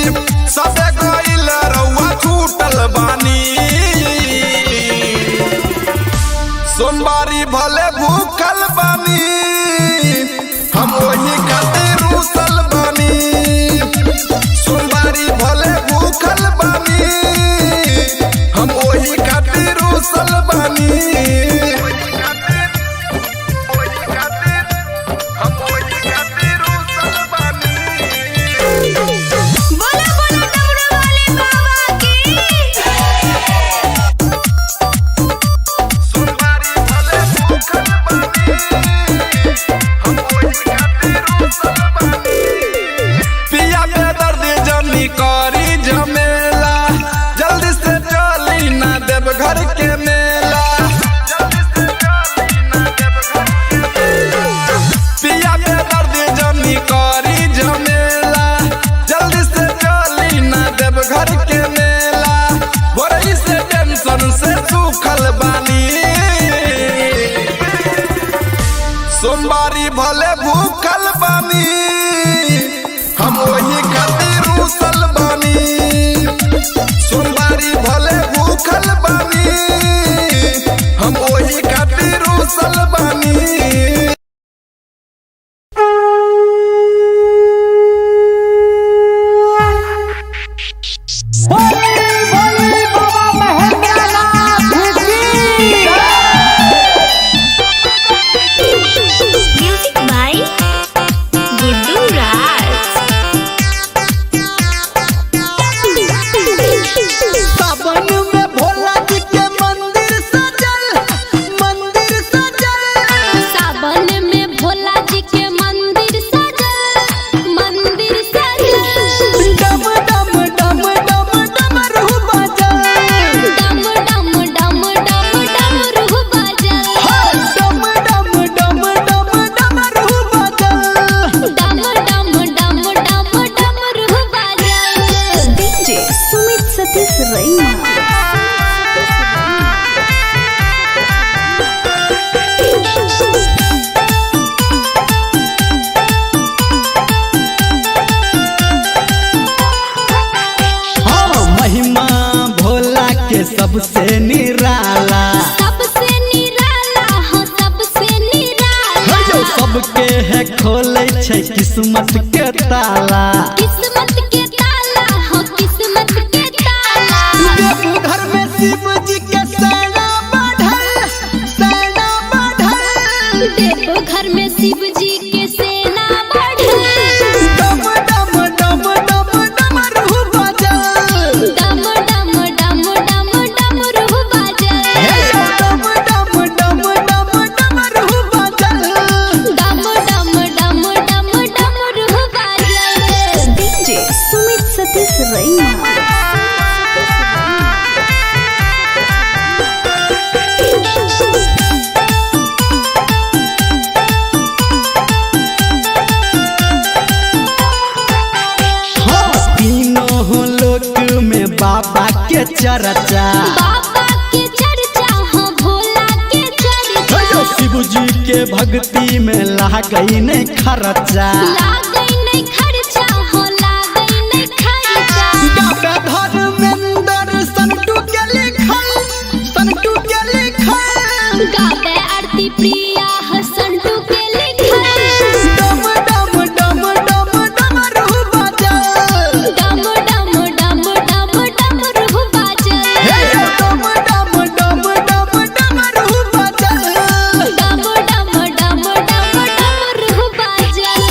सबे गइल रउआ छूटल बानी सोमवारी भले भूखल बानी हम वही खातिर रूसल बानी सोमवारी भले भूखल बानी हम वही खातिर रूसल बानी बोला बोला डमरू वाले बाबा की सोमवारी भले भूखल बानी हम वही खातिर रूसल बानी पिया पे दर्द जमी करी झमेला जल्दी से चली ना देव घर के मेला पिया पे दर्द जमी करी झमेला जल्दी से चली ना देव घर के मेला बोरई से टेंशन से सूखल बानी सोमवारी भले भूखल बानी हम वही खातिर रूसल बानी सोमवारी भले भूखल बानी हम वही खातिर रूसल बानी बोली बाबा महेंद्रनाथ की म्यूजिक बाय गुड्डू राज सावन में भोला जी के मंदिर सजल सावन में भोला जी के मंदिर सजल डम डम डम डम डमरू बजल डम डम डम डम डमरू बजल डम डम डम डम डमरू बजल डम डम डम डम डमरू बजल डीजे सुमित सतीश रैना हाँ महिमा भोला के सबसे निराला सबसे निराला हो सबसे निराला जो सबके है खोले छै किस्मत के ताला किस्मत के ताला हो किस्मत के ताला देवघर में शिव जी के सेना बढ़ल देव घर में शिव जी के सेना बढ़ल डम डम डम डम डमरू बजल डम डम डम डम डमरू बजल डम डम डम डम डमरू बजल डम डम डम डम डमरू बजल डीजे सुमित सतीश रैना हाँ तीनों लोक में बाबा के चर्चा बाबा के चर्चा हो भोला के चर्चा शिव जी के भक्ति में लागई नहीं खर्चा लागई नहीं खर्चा हो लागई नहीं खर्चा डॉक्टर धर्मेंद्र संतू के लिखल गावे आरती प्रिया हसंटू के लिखल डम डम डम डम डमरू बजल डम डम डम डम डमरू बजल डम डम डम डम डमरू बजल डम डम डम डम डमरू बजल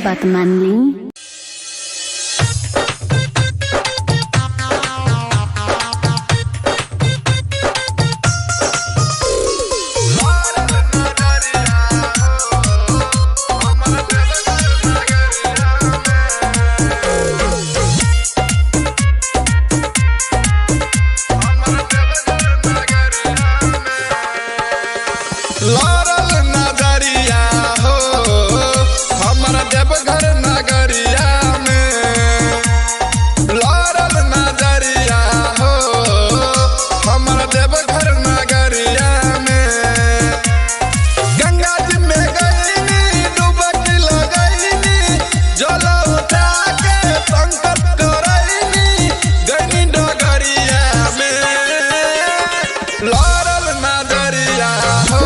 बात मान ली। लारल नगरिया हो हमारा देवघर नगरिया में, लारल नगरिया हो हमारा देवघर नगरिया में। गंगा जी में गईनी डुबकी लगईनी, जल उठा के संकट करईनी गईनी डगरिया में। लारल नगरिया हो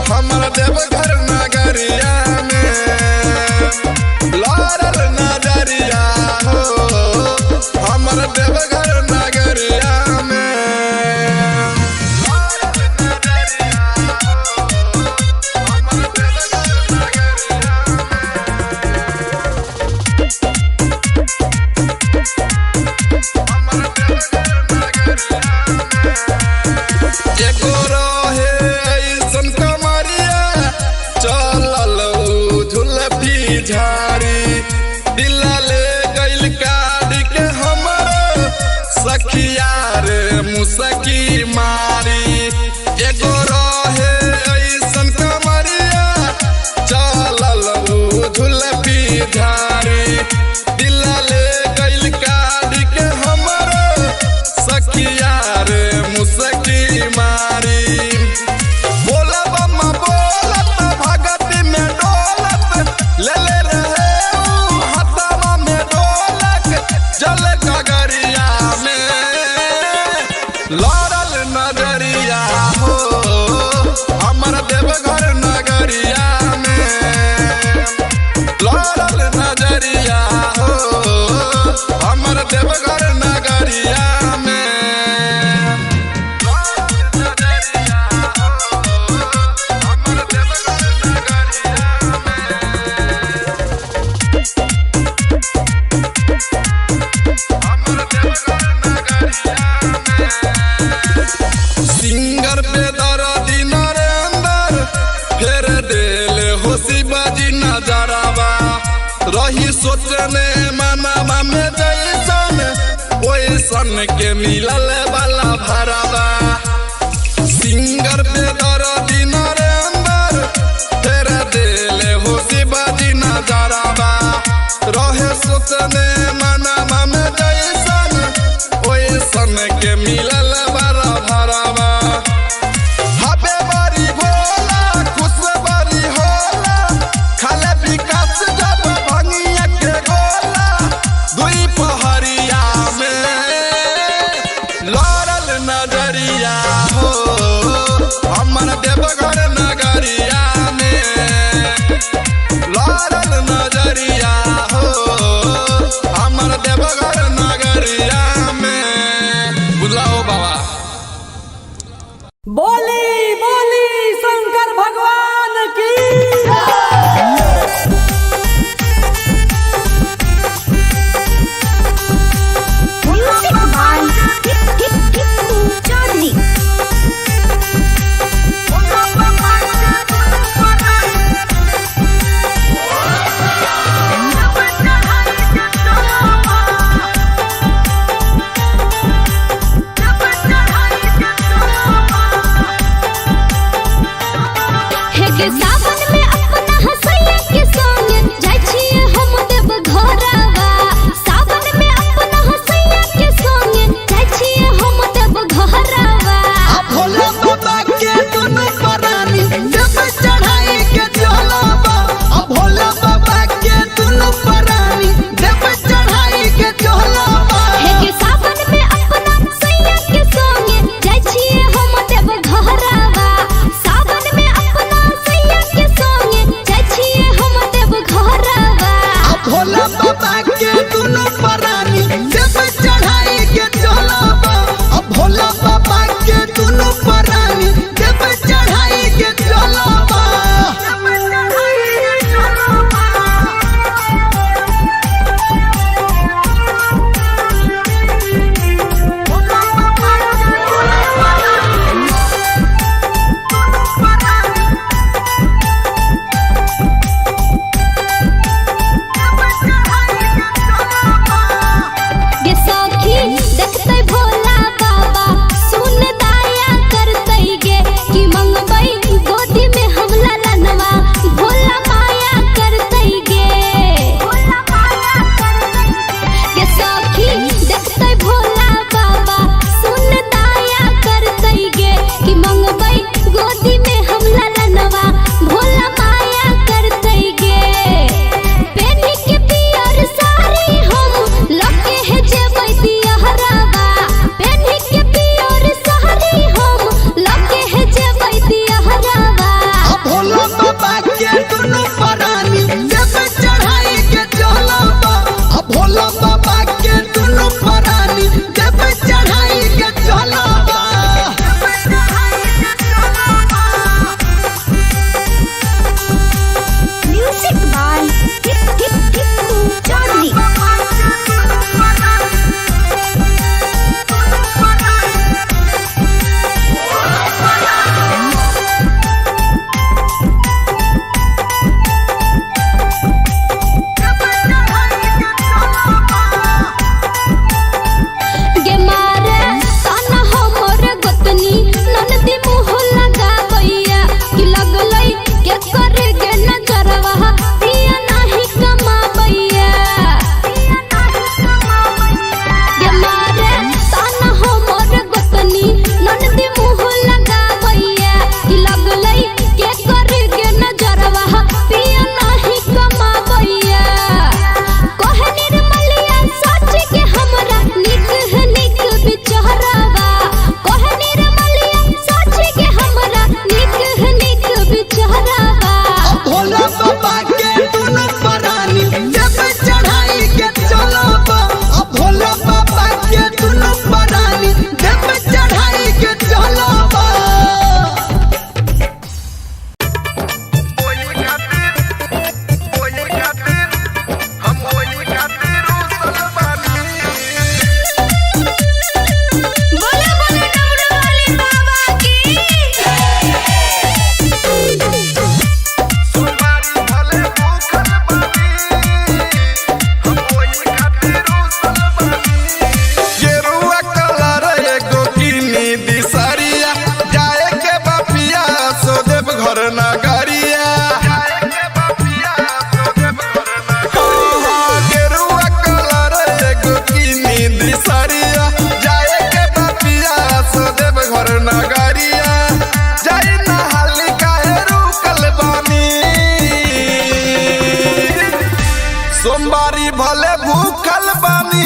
हमारा देवघर नगरिया में, लारल नगरिया हो हमारा देवघर नगरिया में। लारल नगरिया हो हमारा देवघर नगरिया में, हमारा देवघर नगरिया में। एगो रहे ऐसन कमरिया चलल झुलफी झाड़ी, दिला ले गइल काढ़ी के हमर सखिया रे मुसकी मारी। एगो रहे ऐसन कमरिया चलल झुलफी झाड़ी, दिला ले गइल काढ़ी के हमर सखिया रे मुसकी मारी। बोला बम्मा बोलत भगती में डोलत, ले ले रहे ऊ हाथवा में ढोलक, जल गगरिया में। लारल नगरिया हो हमारा देवघर नगरिया में, लारल नगरिया हो हमारा देवघर नगरिया में। सिंगर पे दर्दी नरेंद्र फेर देले हो शिवाजी नजरवा, रही सोचने मनवा में जैसन ओइसन के मिलल वाला भरवा। सिंगर पे दर्दी नरेंद्र फेर देले हो शिवाजी नजरवा, रहे सोचने मनवा में जैसन ओइसन के मिलल वाला भरवा। हबे बड़ी भोला खुश बड़ी होला, खाले विकास जब भंगिया के गोला दुई पहरिया में। लारल नगरिया हो हमारा by Charlie. गे मारे ताना हमर गोतनी ननदी मुँह लगावैया कि लगलै के करे गे नजरवा पिया नाही कमावैया गे मारे ताना हमर गोतनी ननदी मुँह लगावैया कि लगलै के करे गे नजरवा पिया नाही कमावैया कहे निर्मलिया सच के हमरा निक निक बिचारवा कहे निर्मलिया सच के हमरा निक निक बिचारवा भोला बाबा के दुनु परानी जब चढ़ाई के चलब भोला बाबा के दुनु परानी जब चढ़ाई के चलब बोले बोले डमरू वाले बाबा की गेरुआ कलर एगो किनी दिसरिया जाए के बपिया सो देव घर नगरिया गेरुआ कलर एगो किनी दिसरिया जाए के बपिया सो देव घर नगरिया जाई नहाली काहे रुकल बानी सोमवारी भले भूखल बानी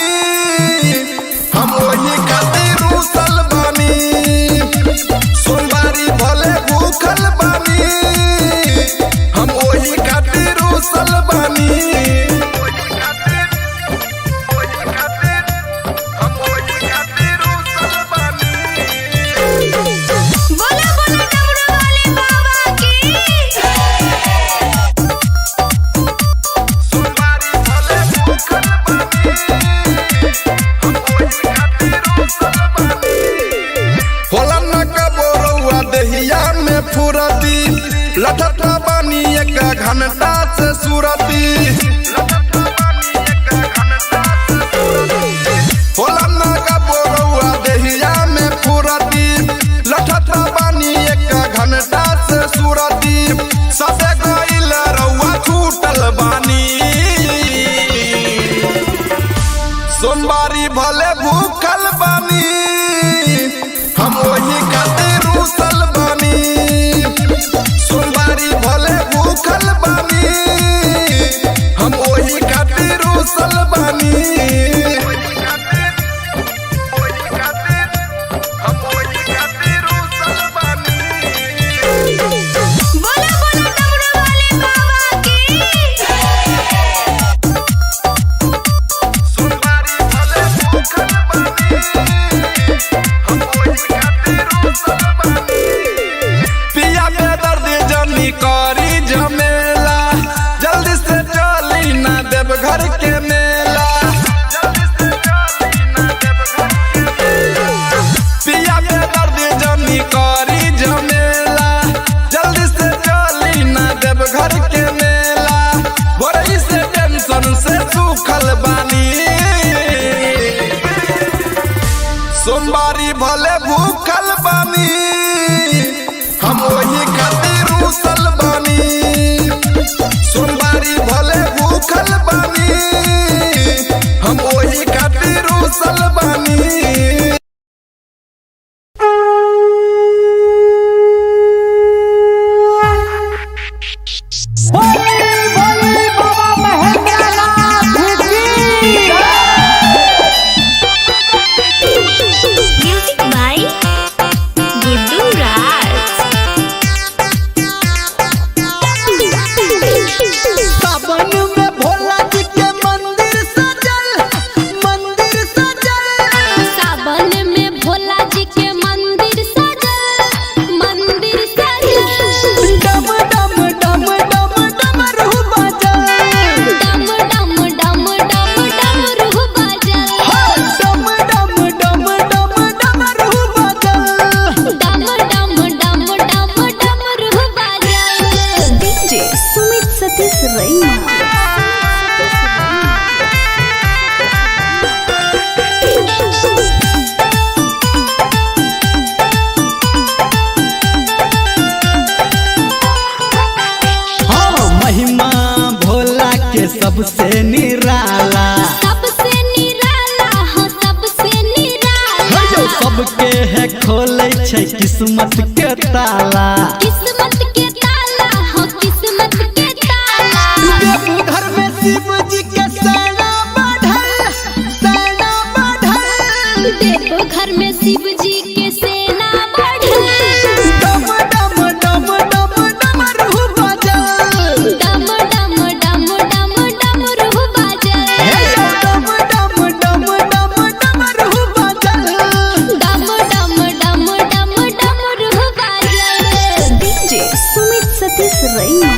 हम वही खातिर रुसल बानी सोमवारी भले भूखल बानी हम वही खातिर रुसल बानी बोले बोले डमरू वाले बाबा की होला न कबोरौआ देहिया में फुरती लठठा बानी एक घंटा से सुरती होला न कबोरौआ देहिया में फुरती लठठा बानी एक घंटा से सुरती सबे गइल रौआ छूटल बानी सोमवारी भले भूखल बानी हम वही खातिर रुसल बानी सोमवारी भले भूखल बानी हम वही खातिर रुसल बानी बोले बोले डमरू वाले बाबा की पिया के दर्द जनी करी झमेला जल्दी से चली ना देव घर के मेला पिया के दर्द जनी करी झमेला जल्दी से चली ना देव घर के मेला बड़ी से टेंशन से सूखल बानी सोमवारी भले भूखल बानी हम वही खातिर रुसल बानी सोमवारी भले भूखल बानी हम वही खातिर रुसल बानी बोली बोली बाबा महेंद्रनाथ की सबसे निराला सबसे निराला हो सबसे निराला जो सबके है खोले छै किस्मत के ताला किस्मत के ताला हो किस्मत के ताला घर में शिव जी के सेना बढ़ल देखो घर में शिव जी के सेना बढ़ल डम डम डम डम डम रूह बजल डम डम डम डम डम रूह बाजल डम डम डम डम डम रूह बजल डम डम डम डम डम रूह बाजल डीजे सुमित सतीश रैना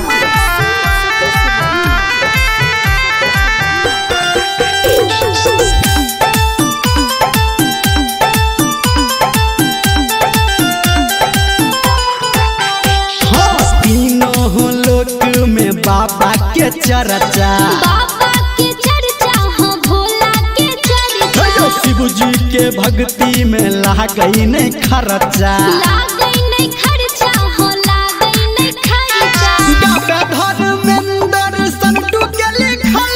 बाबा के चर्चा बाबा के चर्चा हो भोला के चर्चा शिव जी के भक्ति में लागई नहीं खर्चा लागई नहीं खर्चा हो लागई नहीं खर्चा बाबा धर्मेंद्र संटू के लिखल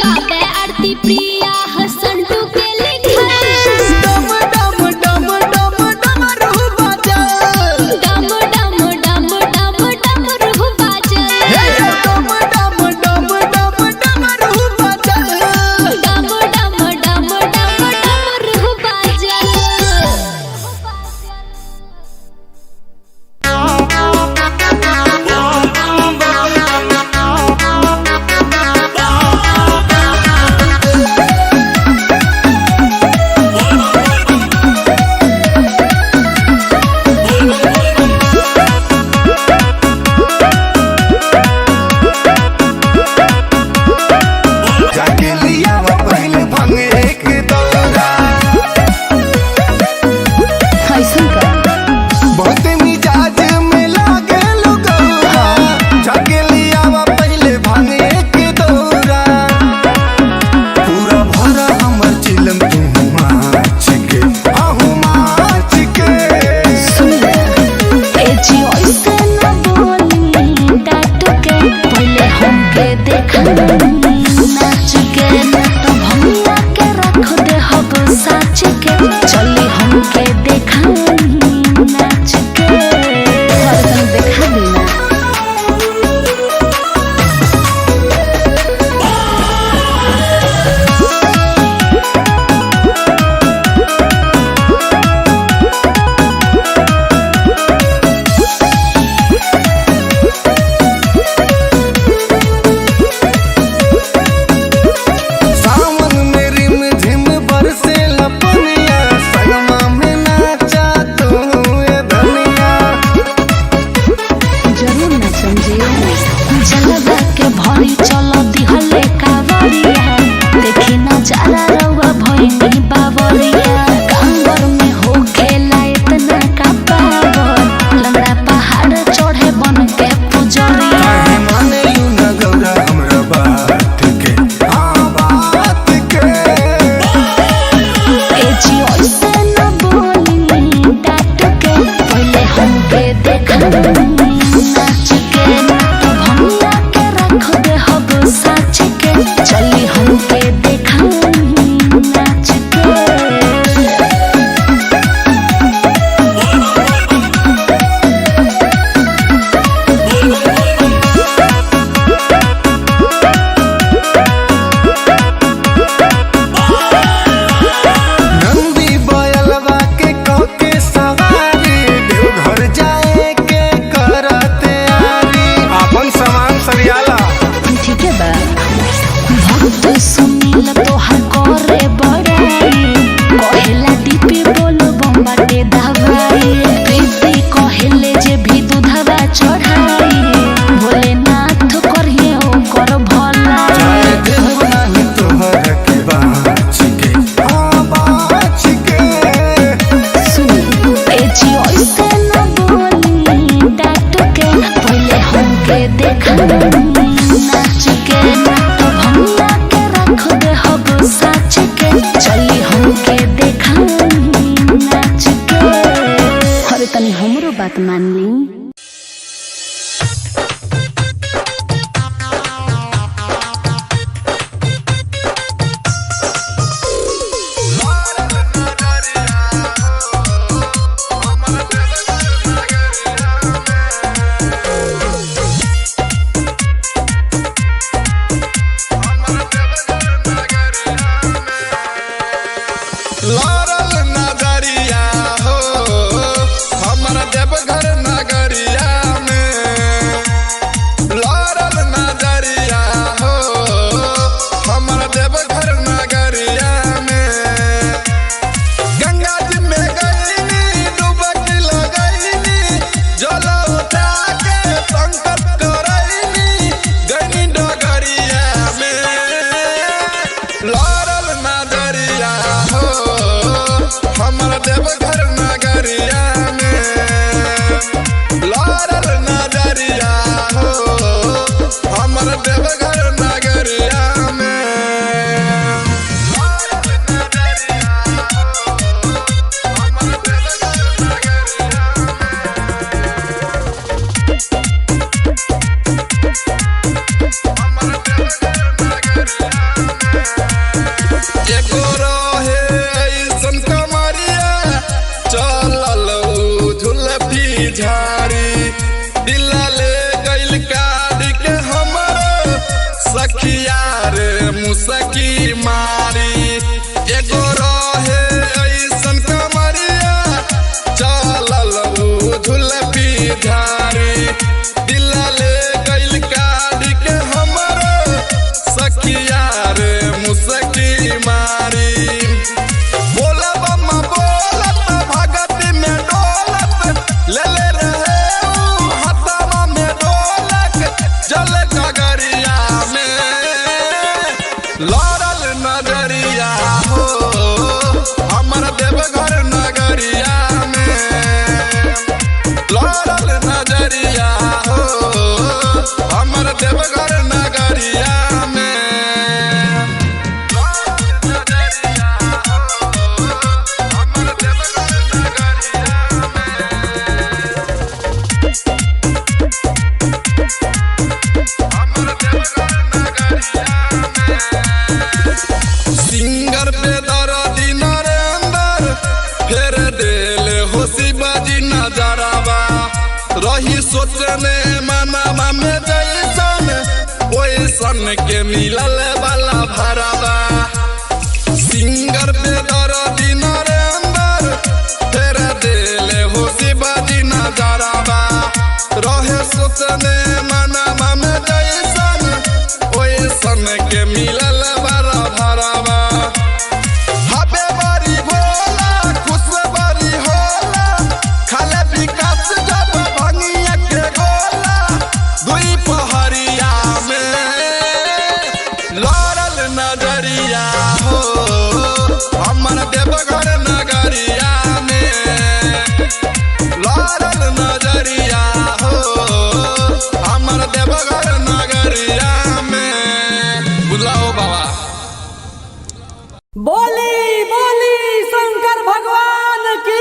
गावे आरती प्रिया हो संटू के लिखल डम डम डम डम डम रूह बजल डम डम डम डम डम रूह बाजल डम डम डम डम डम रूह बजल डम डम डम डम डम रूह बाजल जाके लिया वो पहले भंग एक दौरा कैसन का बहुत मिजाज में लागे लुगौरा जाके लिया वो पहले भंग एक दौरा पूरा भरा हमर चिलम तू माच के आहू माच के सुन ले ए जी ओइसे न बोली डाट के पहले हमके देखा नाच के तो भमिया के रख दे हब साच के चली हमके देखा नाच के हरदम देखा देना सावन में रिम झिम बरसे लपनिया सनमा में नाचा तू ए धनिया जरूर न समझिए जलवा के भरी चलो दिहले कावरिया देखी न जाला रउआ भइनी बावरिया कांवर में हो खेला इतना का पावर लंगड़ा पहाड़ चढ़े बन के पुजरिया काहे माने यू न गौरा हमरा बात के बात के ए जी ओइसे न बोली डाट के पहले हमके देखा नाच के तो भमिया के रख दे हब देवघर नगरिया में एगो रहे ऐसन कमरिया चलल झुलफी झाड़ी दिला ले गइल काट के हमर सखिया रे मुसकी मारी एगो रहे ऐसन कमरिया चलल झुलफी झाड़ी दिला ले गइल काट के हमर सखिया रे मुसकी मारी बोला बम्मा बोलत भगत में डोलत ले ले रहे हथवा में ढोलक जल गगरिया में लड़ल नजरिया हो हमर देवघर नगरिया में लड़ल नजरिया हो हमर देवघर नगरिया में सिंगर पे दर्दी नरेंदर फेर देले हो शिवाजी नजरावा रही सोचने मनवा में जैसन ओइसन के मिलल वाला भरावा सिंगर पे दर्दी नरेंदर फेर देले हो शिवाजी नजरावा रहे सोचने मनवा में जैसन ओइसन के मिलल वाला भरावा हबे बड़ी भोला खुश बड़ी होला खाले विकास जब भंगिया के गोला दुई पहरिया में लड़ल नजरिया हो हमर देवघर नगरिया में लड़ल नजरिया हो हमर देवघर नगरिया में बुलाओ बाबा बोली बोली शंकर भगवान की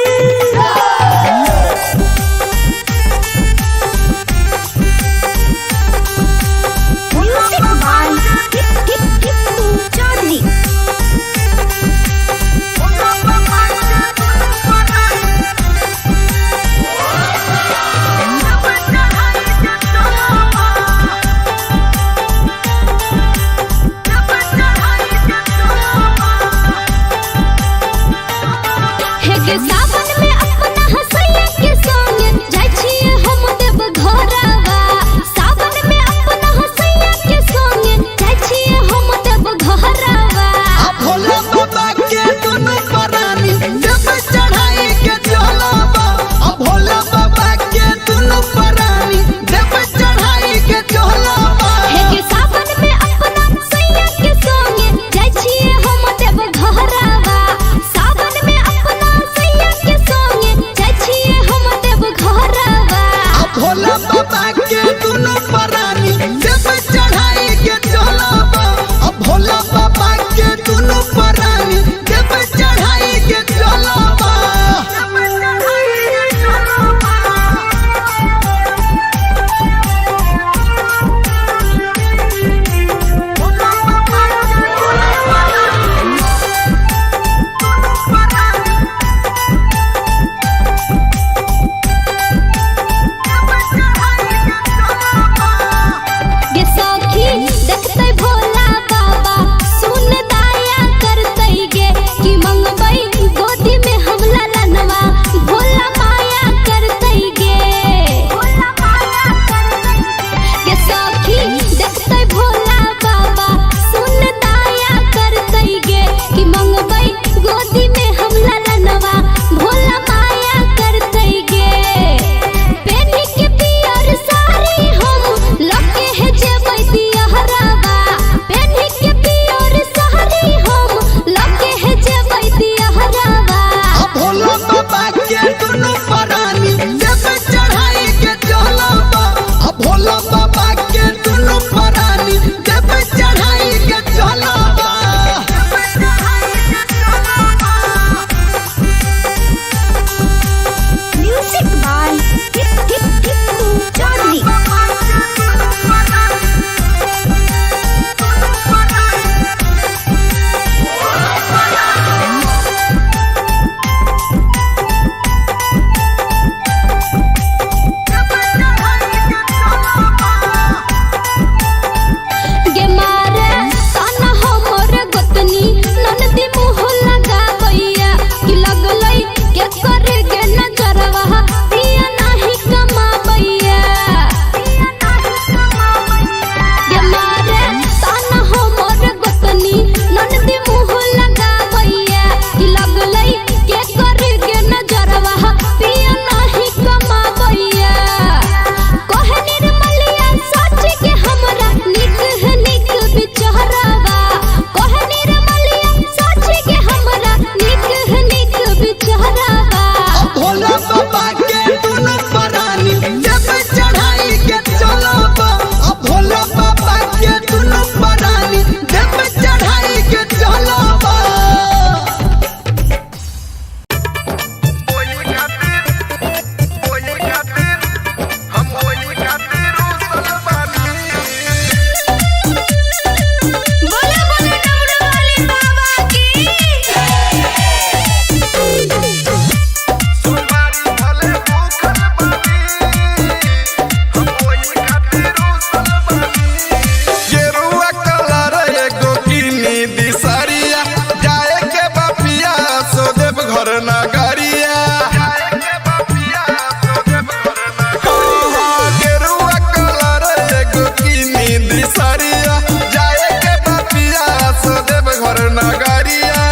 सरिया जाए के बापिया सो देव घर नगरिया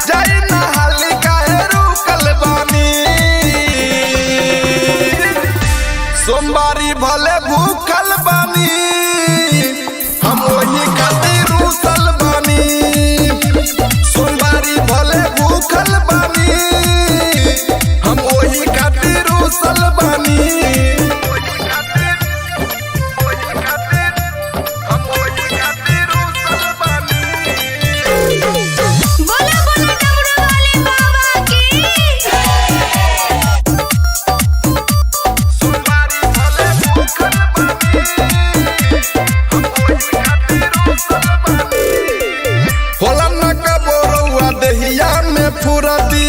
जाई नहाली काहे रुकल बानी सोमवारी भले भूखल बानी हम वही खातिर रुसल बानी सोमवारी भले भूखल बानी हम वही खातिर रुसल बानी बोला बोला डमरू वाले बाबा की होला न कबोरुआ देहिया में फुरती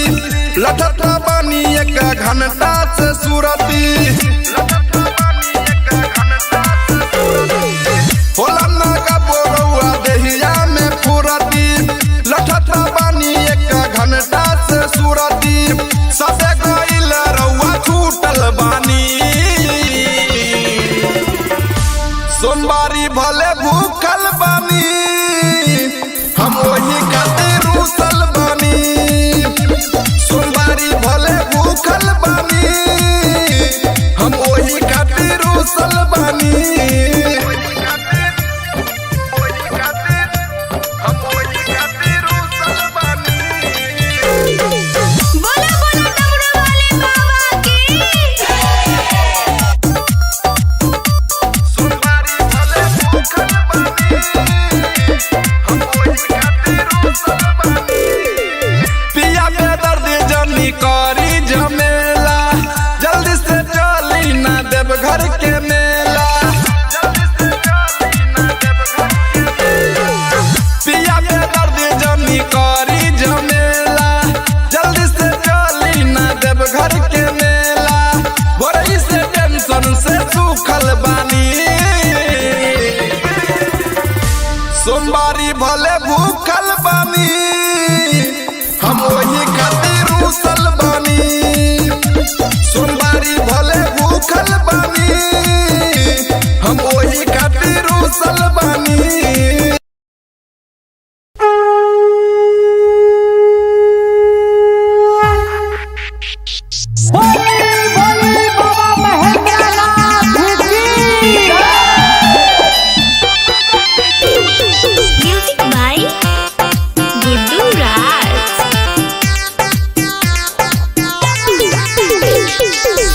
लठठा बानी एक घंटा से सुरती होला न कबोरुआ देहिया में फुरती लठठा बानी एक घंटा से सुरती सबे गइल रउआ छूटल बानी सोमवारी भले भूखल बानी हम वही खातिर रुसल बानी सोमवारी भले भूखल बानी हम वही खातिर रुसल बानी बोला बोला डमरू वाले बाबा की पिया के दर्द जनी करी जमेला जल्दी से चली ना देव घर के मेला पिया के दर्द जनी करी जमेला जल्दी से चली ना देव घर के मेला बड़ी से टेंशन से सूखल बानी सोमवारी भले भूखल बानी हम वही खातिर रुसल बानी सोमवारी भले भूखल बानी हम वही खातिर रुसल बानी भोले बाबा महेंद्रनाथ की म्यूजिक बाय गुड्डू राज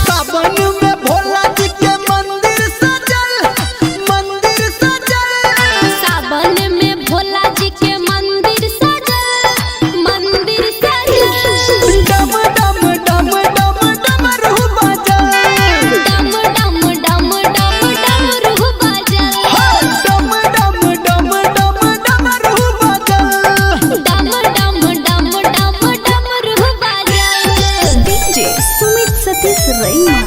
सावन में भोला जी के मंदिर सजल सावन में भोला जी के मंदिर सजल डम डम डम डम डमरू बजल डम डम डम डम डमरू बजल डम डम डम डम डमरू बजल डम डम डम डम डमरू बजल डीजे सुमित सतीश रैना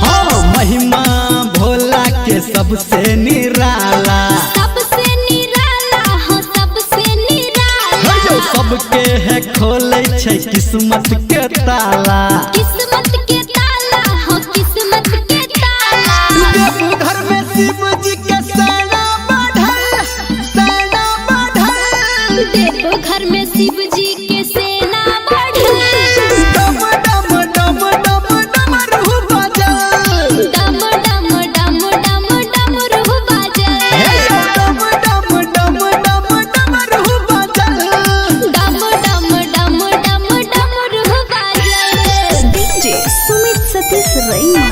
हाँ महिमा भोला के सबसे निराला सबसे निराला हो सबसे निराला जो सबके है खोले छै किस्मत के ताला किस्मत के ताला हो किस्मत के ताला देवघर में शिव जी के सेना बढ़ल देखो घर में शिव जी के सेना बढ़ल डम डम डम डम डमरू बजल डम डम डम डम डमरू बजल डम डम डम डम डमरू बजल डम डम डम डम डमरू बजल डीजे सुमित सतीश रैना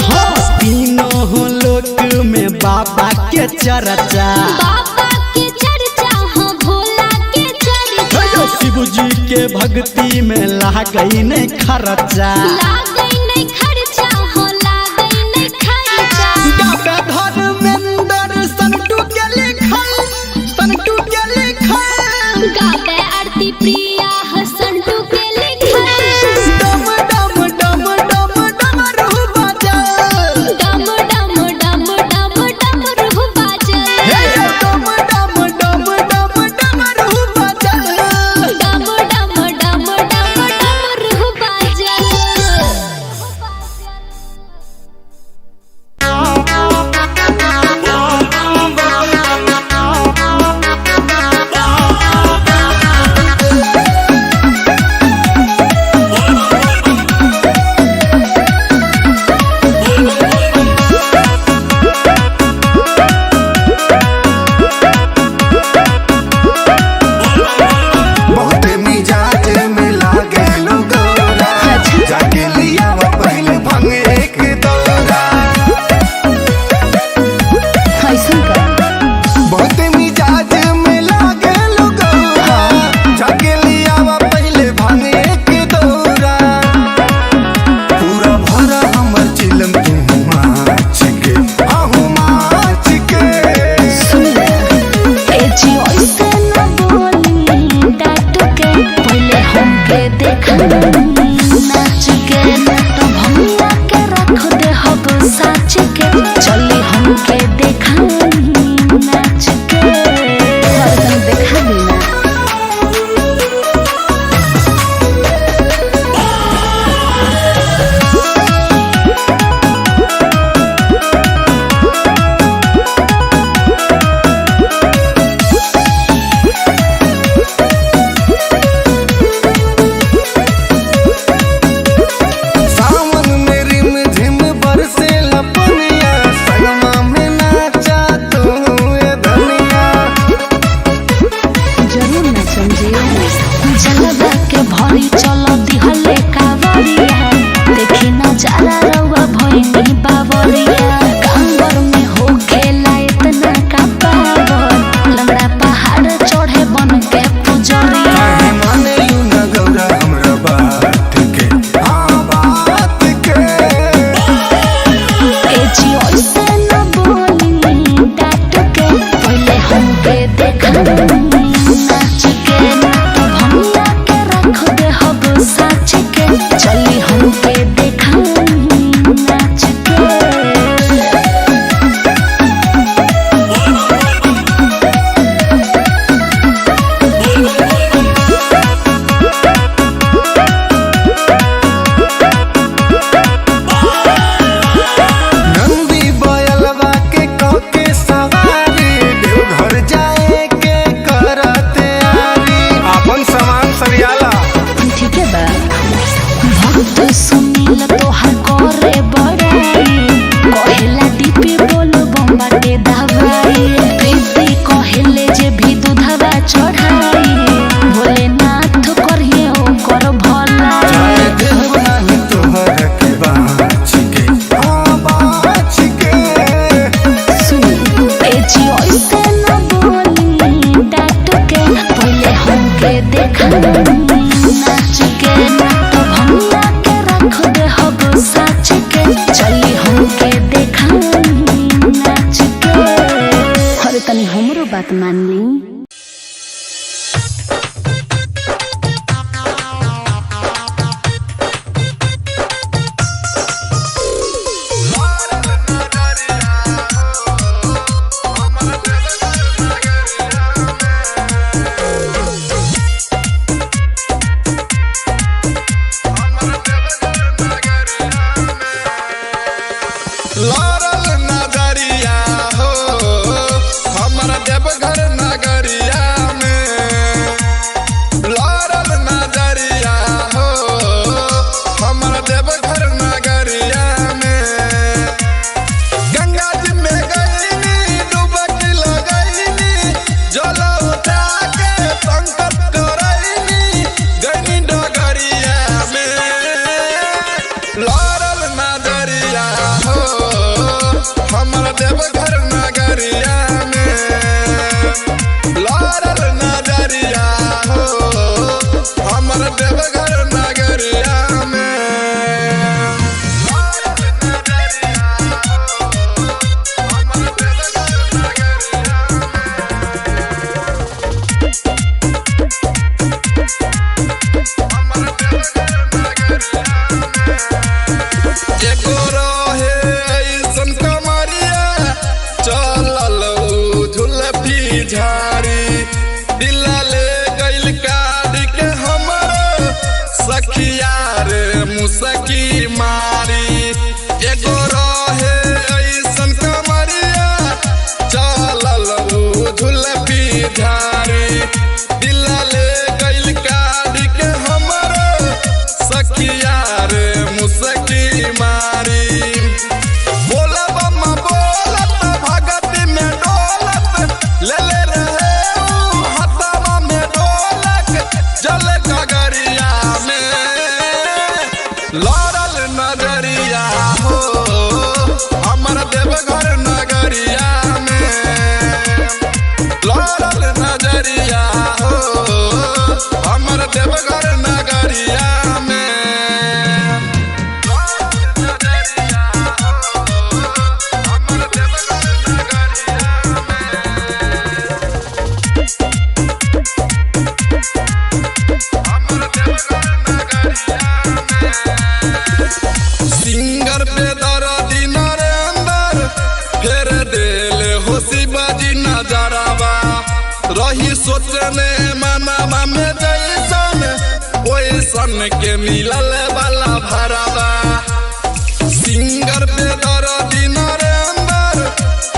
हाँ तीनों लोक में बाबा के चर्चा बाबा के चर्चा हो भोला के चर्चा शिव जी के भक्ति में लागई नहीं खर्चा लागई नहीं खर्चा हो लागई नहीं खर्चा गाता धर्मेंद्र संटू के लिखल गावे आरती प्रिय जलवा के भरी चलो दिहले कावरिया देखी नजारा रउआ भइनी बावरिया कांवर में हो खेला इतना का पावर लंगड़ा पहाड़ चढ़े बन के पुजरिया माने लू न गौरा हमरा बात के बात के ए जी ओइसे न बोली डाट के पहले हमके देखा नाच के तो भैया के रख दे हब साच के चली हमके देखा नाच के नंदी बयलवा के कके सवारी देवघर जाए के करते आरी अपन सामान सरियाला ठीक है बा भक्त सुनील तोहर करे बड़ाई कहेला दीपी बोलो बम्बाटे दवाई प्रीति कहेले जे भी दूधवा चढ़ाई भोलेनाथ करिए ओकर भला चाहे देव नाही तोहर के बाच के सुनी ए जी ओइसे न बोली डाट के पहले हमके देखा नाच के तो भैया के रख दे हब साच के चली हमके देखा नाच के अरे तनी हमरो बात मान ली लारल नगरिया हो हमरा देवघर नगरिया में लारल नगरिया हो हमरा देवघर नगरिया में गंगा जी में गईनी डुबकी लगईनी जल उठा के संकट करईनी गईनी डगरिया में लारल नगरिया हो हमरा देवघर नगरिया में लारल नगरिया हो हमरा देवघर नगरिया में लारल नगरिया हो हमरा देवघर एगो रहे ऐसन कमरिया चलल झुलफी झाड़ी दिला ले गइल काढ़ी के हमर सखिया रे मुसकी मारी एगो रहे ऐसन कमरिया चलल झुलफी झाड़ी दिला ले गइल काढ़ी के हमर सखिया रे मुसकी मारी बोला बम्मा बोलत भगती में डोलत ले ले रहे ऊ हथवा में ढोलक जल गगरिया में लारल नगरिया हो हमर देवघर नगरिया में लारल नगरिया हो हमर देवघर नगरिया में सिंगर पे दर्दी नरेंद्र फेर देले हो शिवाजी नजरवा रही सोचने मनवा में जैसन ओइसन के मिलल वाला भरवा सिंगर पे दर्दी नरेंद्र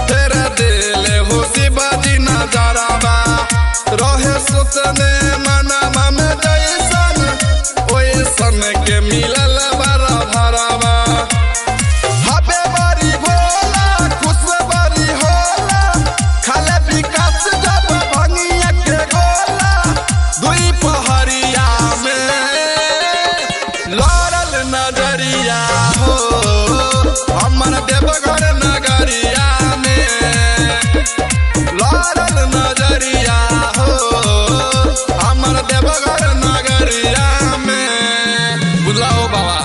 फेर देले हो शिवाजी नजरवा रहे सोचने मनवा में जैसन ओइसन के मिलल वाला भरवा हबे बड़ी भोला खुश बड़ी होला खाले विकास जब भंगिया के गोला दुई पहरिया हमर देवघर नगरिया में लाल नजरिया हो हमर देवघर नगरिया में बुलाओ बाबा।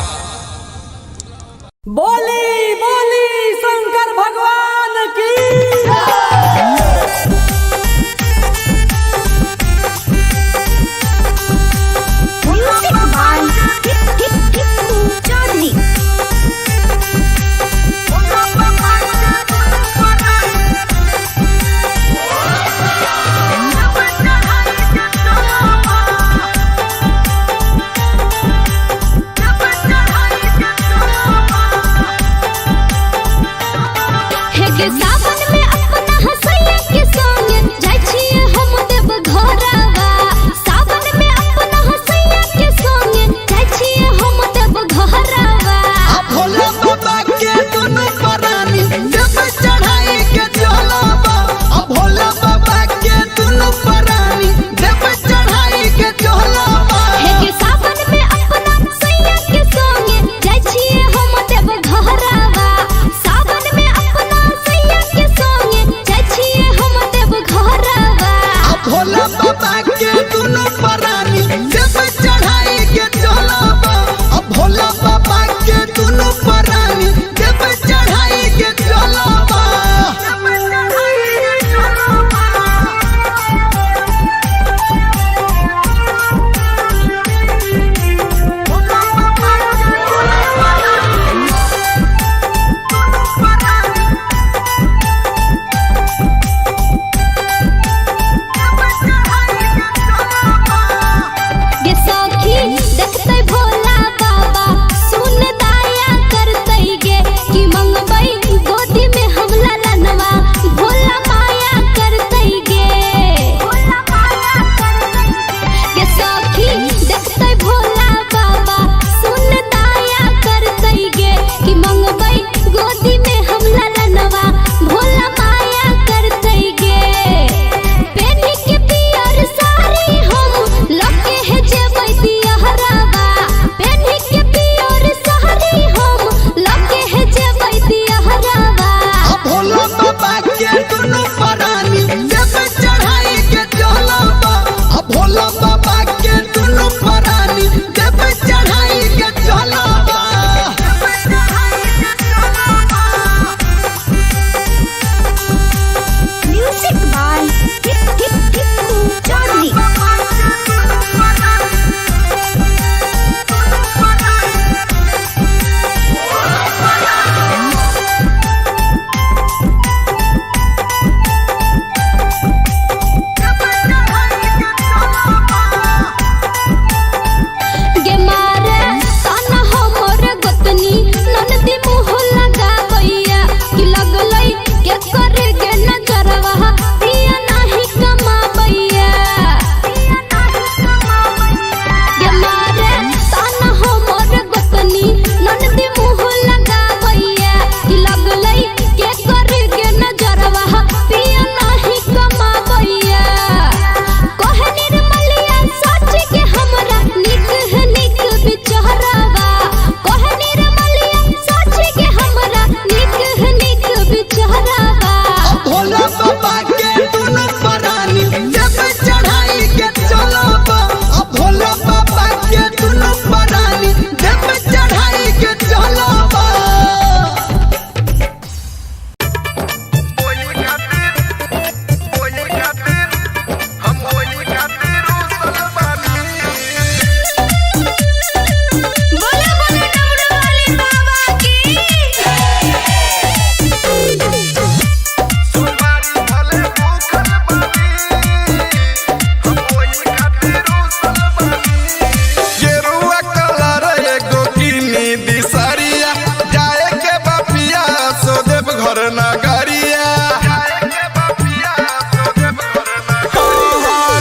बोली बोली शंकर भगवान की सावन में अपना हसैया के संगे जाय छियै हम देवघरवा। सावन में अपना हसैया के संगे जाय छियै हम देवघरवा। भोला बाबा के दुनु परानी जब चढ़ाई के चलबा भोला बाबा के दुनु परानी जब चढ़ाई के चलबा। हे सावन में अपना हसैया के संगे जाय छियै हम देवघरवा। सावन में अपना हसैया के संगे जाय छियै हम देवघरवा। भोला बाबा के दुनु परानी जब चढ़ाई के चलबा भोला बाबा के दुनु परानी जब चढ़ाई के चलबा। गे सखी देखतै भोला बाबा सुन दया करतै गे कि मंगबै गोदी में हम ललनवा भोला माया करतै गे। गे सखी देखतै भोला बाबा सुन दया करतै गे कि मंगबै गोदी में हम ललनवा भोला माया करतै गे। पेनी के पियर साड़ी हम लगे है जेबै दियहरवा। पेनी के पियर साड़ी हम लगे है जेबै दियहरवा। भोला बाबा के दुनु परानी जब चढ़ाई के चलबा भोला बाबा के दुनु परानी जब चढ़ाई के चलबा। Music by Chaudhary. गे मारे ताना हमर गोतनी ननदी मुँह लगाबैया कि लगलै के करे गे नजरवा पिया नाही कमाबैया। गे मारे ताना हमर गोतनी ननदी मुँह लगाबैया कि लगलै के करे गे नजरवा पिया नाही कमाबैया। कहे निर्मलिया सच के हमरा निक है निक बिचहरवा। कहे निर्मलिया सच के हमरा निक है निक बिचहरवा। भोला बाबा के दुनु परानी जब चढ़ाई के चलबा भोला बाबा के दुनु परानी जब चढ़ाई के चलबा। बोलो बोलो डमरू वाले बाबा की गेरुआ कलर एगो किनी दिसरिया जाए के बपिया सो देवघर नगरिया।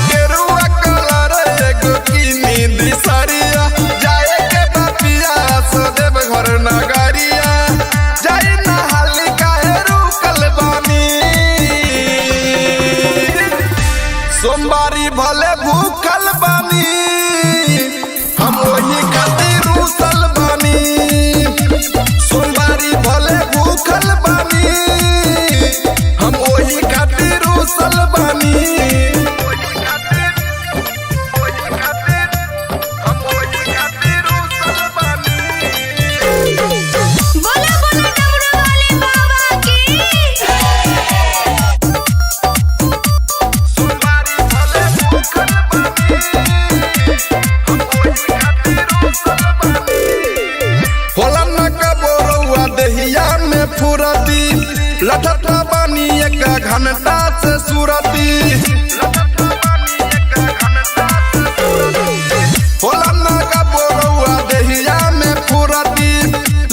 गेरुआ कलर एगो किनी दिसरिया जाए के बपिया सो देवघर नगरिया। जाई नहाली काहे रुकल बानी सोमवारी भले भूखल बानी हम वही खातिर रुसल बानी। सोमवारी भले भूखल लठत बानी एक घंटा से सूरती होला नागा बोरौआ देहिया में फुरती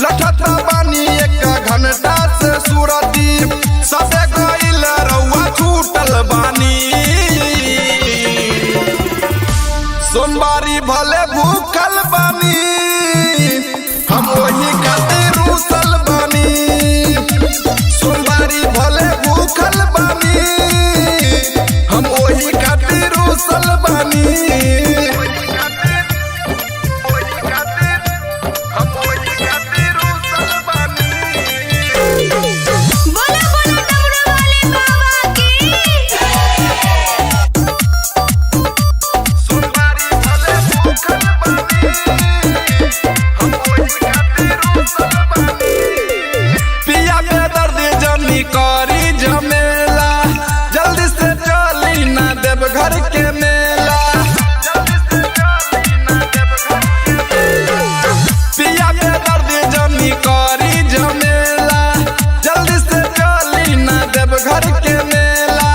लठत बानी एक घंटा से सूरती सबे गइल रउआ छूटल बानी सोमवारी भले भूखल बानी हम वही खातिर रूसल बानी सोमवारी भले भूखल बानी हम वही खातिर रूसल बानी बोला बोला डमरू वाले बाबा की सोमवारी भले भूखल बानी हम वही खातिर रूसल बानी पिया के दर्द जनी करी झमेला जल्दी से चली ना देव घर के मेला पिया के दर्द जनी करी झमेला जल्दी से चली ना देव घर के मेला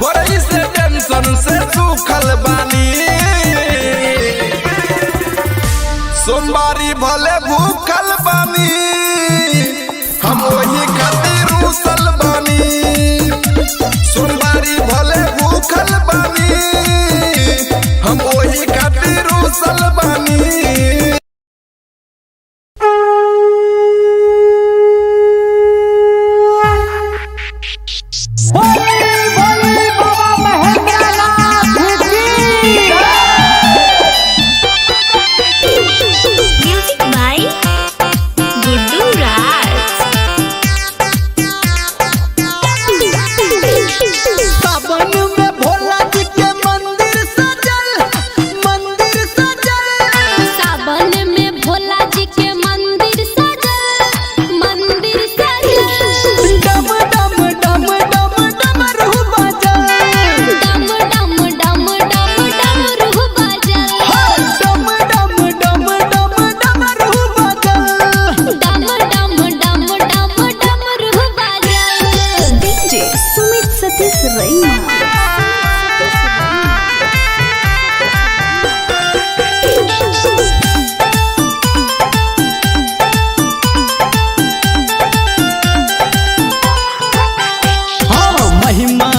गोरई से टेंशन से सूखल बानी सोमवारी भले भूखल बानी हम वही खातिर रूसल बानी सोमवारी भले भूखल बानी हम वही खातिर रूसल बानी बोली बोली बाबा महेंद्रनाथ की म्यूजिक बाय गुड्डू राज सावन में भोला जी के मंदिर सजल सावन में भोला जी के मंदिर सजल डम डम डम डम डमरू बजल डम डम डम डम डमरू बजल डम डम डम डम डमरू बजल डम डम डम डम डमरू बजल डीजे सुमित सतीश रैना हाँ महिमा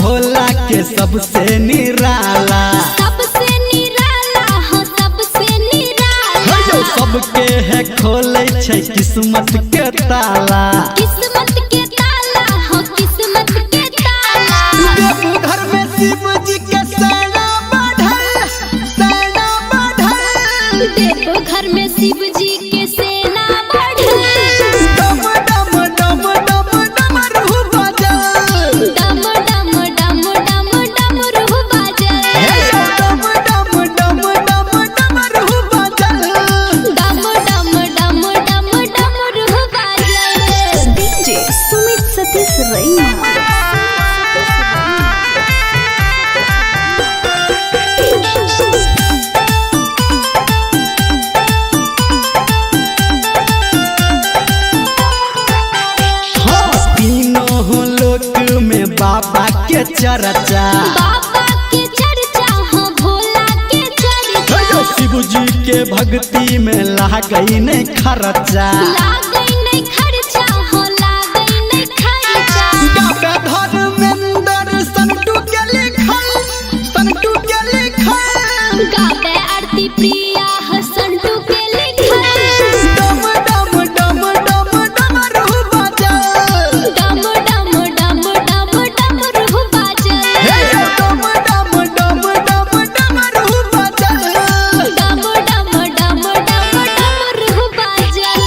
भोला के सबसे निराला सबसे निराला हो सबसे निराला जो सबके है खोले छै किस्मत के ताला किस्मत के ताला हो किस्मत के ताला देवघर में शिव जी के सेना बढ़ल देखो घर में शिव जी के सेना बढ़ल डम डम डम डम डमरू बजल डम डम डम डम डमरू बजल डम डम डम डम डमरू बजल डम डम डम डम डमरू बजल डीजे सुमित सतीश रैना हाँ तीनों लोक में बाबा के चर्चा बाबा के चर्चा हो भोला के चर्चा शिव जी के भक्ति में लागई नहीं खर्चा लागई नहीं खर्चा हो लागई नहीं खर्चा गावे धर्मेंद्र संटू के लिखल गावे आरती प्रिया हसंटू के लिखल डम डम डम डम डमरू बजल डम डम डम डम डमरू बजल डम डम डम डम डमरू बजल डम डम डम डम डमरू बजल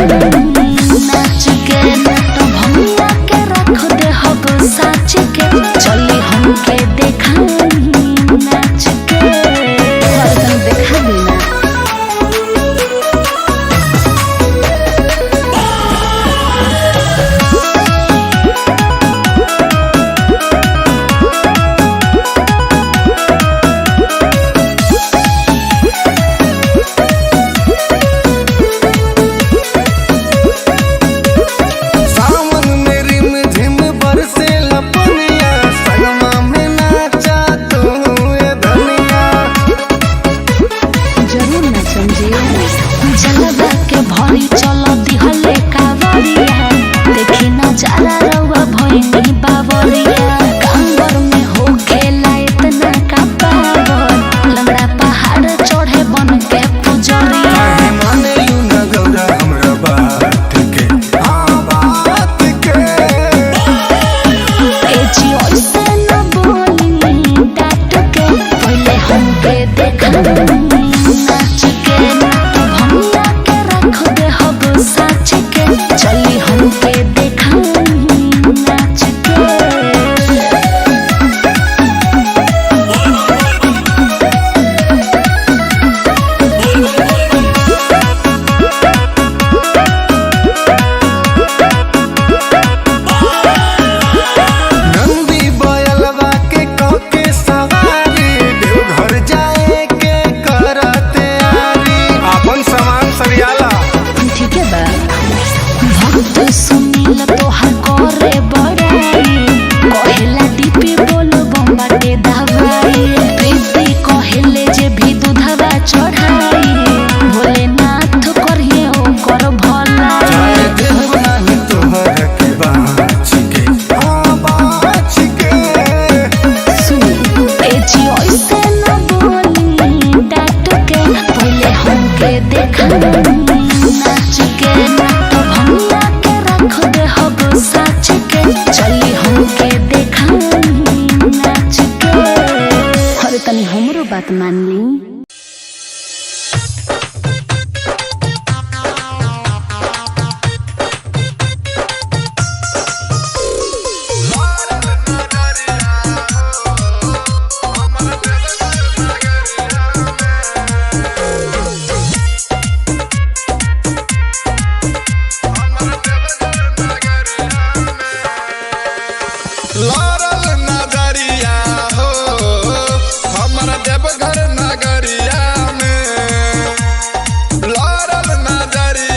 देखा नाच के तो भैया के रख दे हब साच के चली हमके देखा नाच के हरदम देखा बिना जलवा के भरी चल दिहले कावरिया देखी नजारा रउआ भइनी बावरिया कांवर में हो खेला इतना का पावर लंगड़ा पहाड़ चढ़े बन के पुजरिया ए जी ओइसे न बोली डाट के पहले हमके देखा नाच के तो भैया के रख दे हब साच के चली हमके देखा नाच के नंदी बयलवा के कके सवारी देवघर जाए के करते आरी अपन सामान सरियाला ठीक है बा भक्त सुनील तोहार करे बड़ाई कहेला डीपी बोलो बम्बाटे दवाई प्रीति कहेले जे भी दूधवा चढ़ाई भोलेनाथ करिए ओकर भलाई देव नाही तोहर के बाच के सुनी ए जी ओइसे न बोली डाट के पहले हमके देखा नाच के तो भैया के रख दे हब साच के चली हमके देखा नाच के अरे तनी हमरो बात मान ली लारल नजरिया हो हमर देवघर नगरिया में लारल नजरिया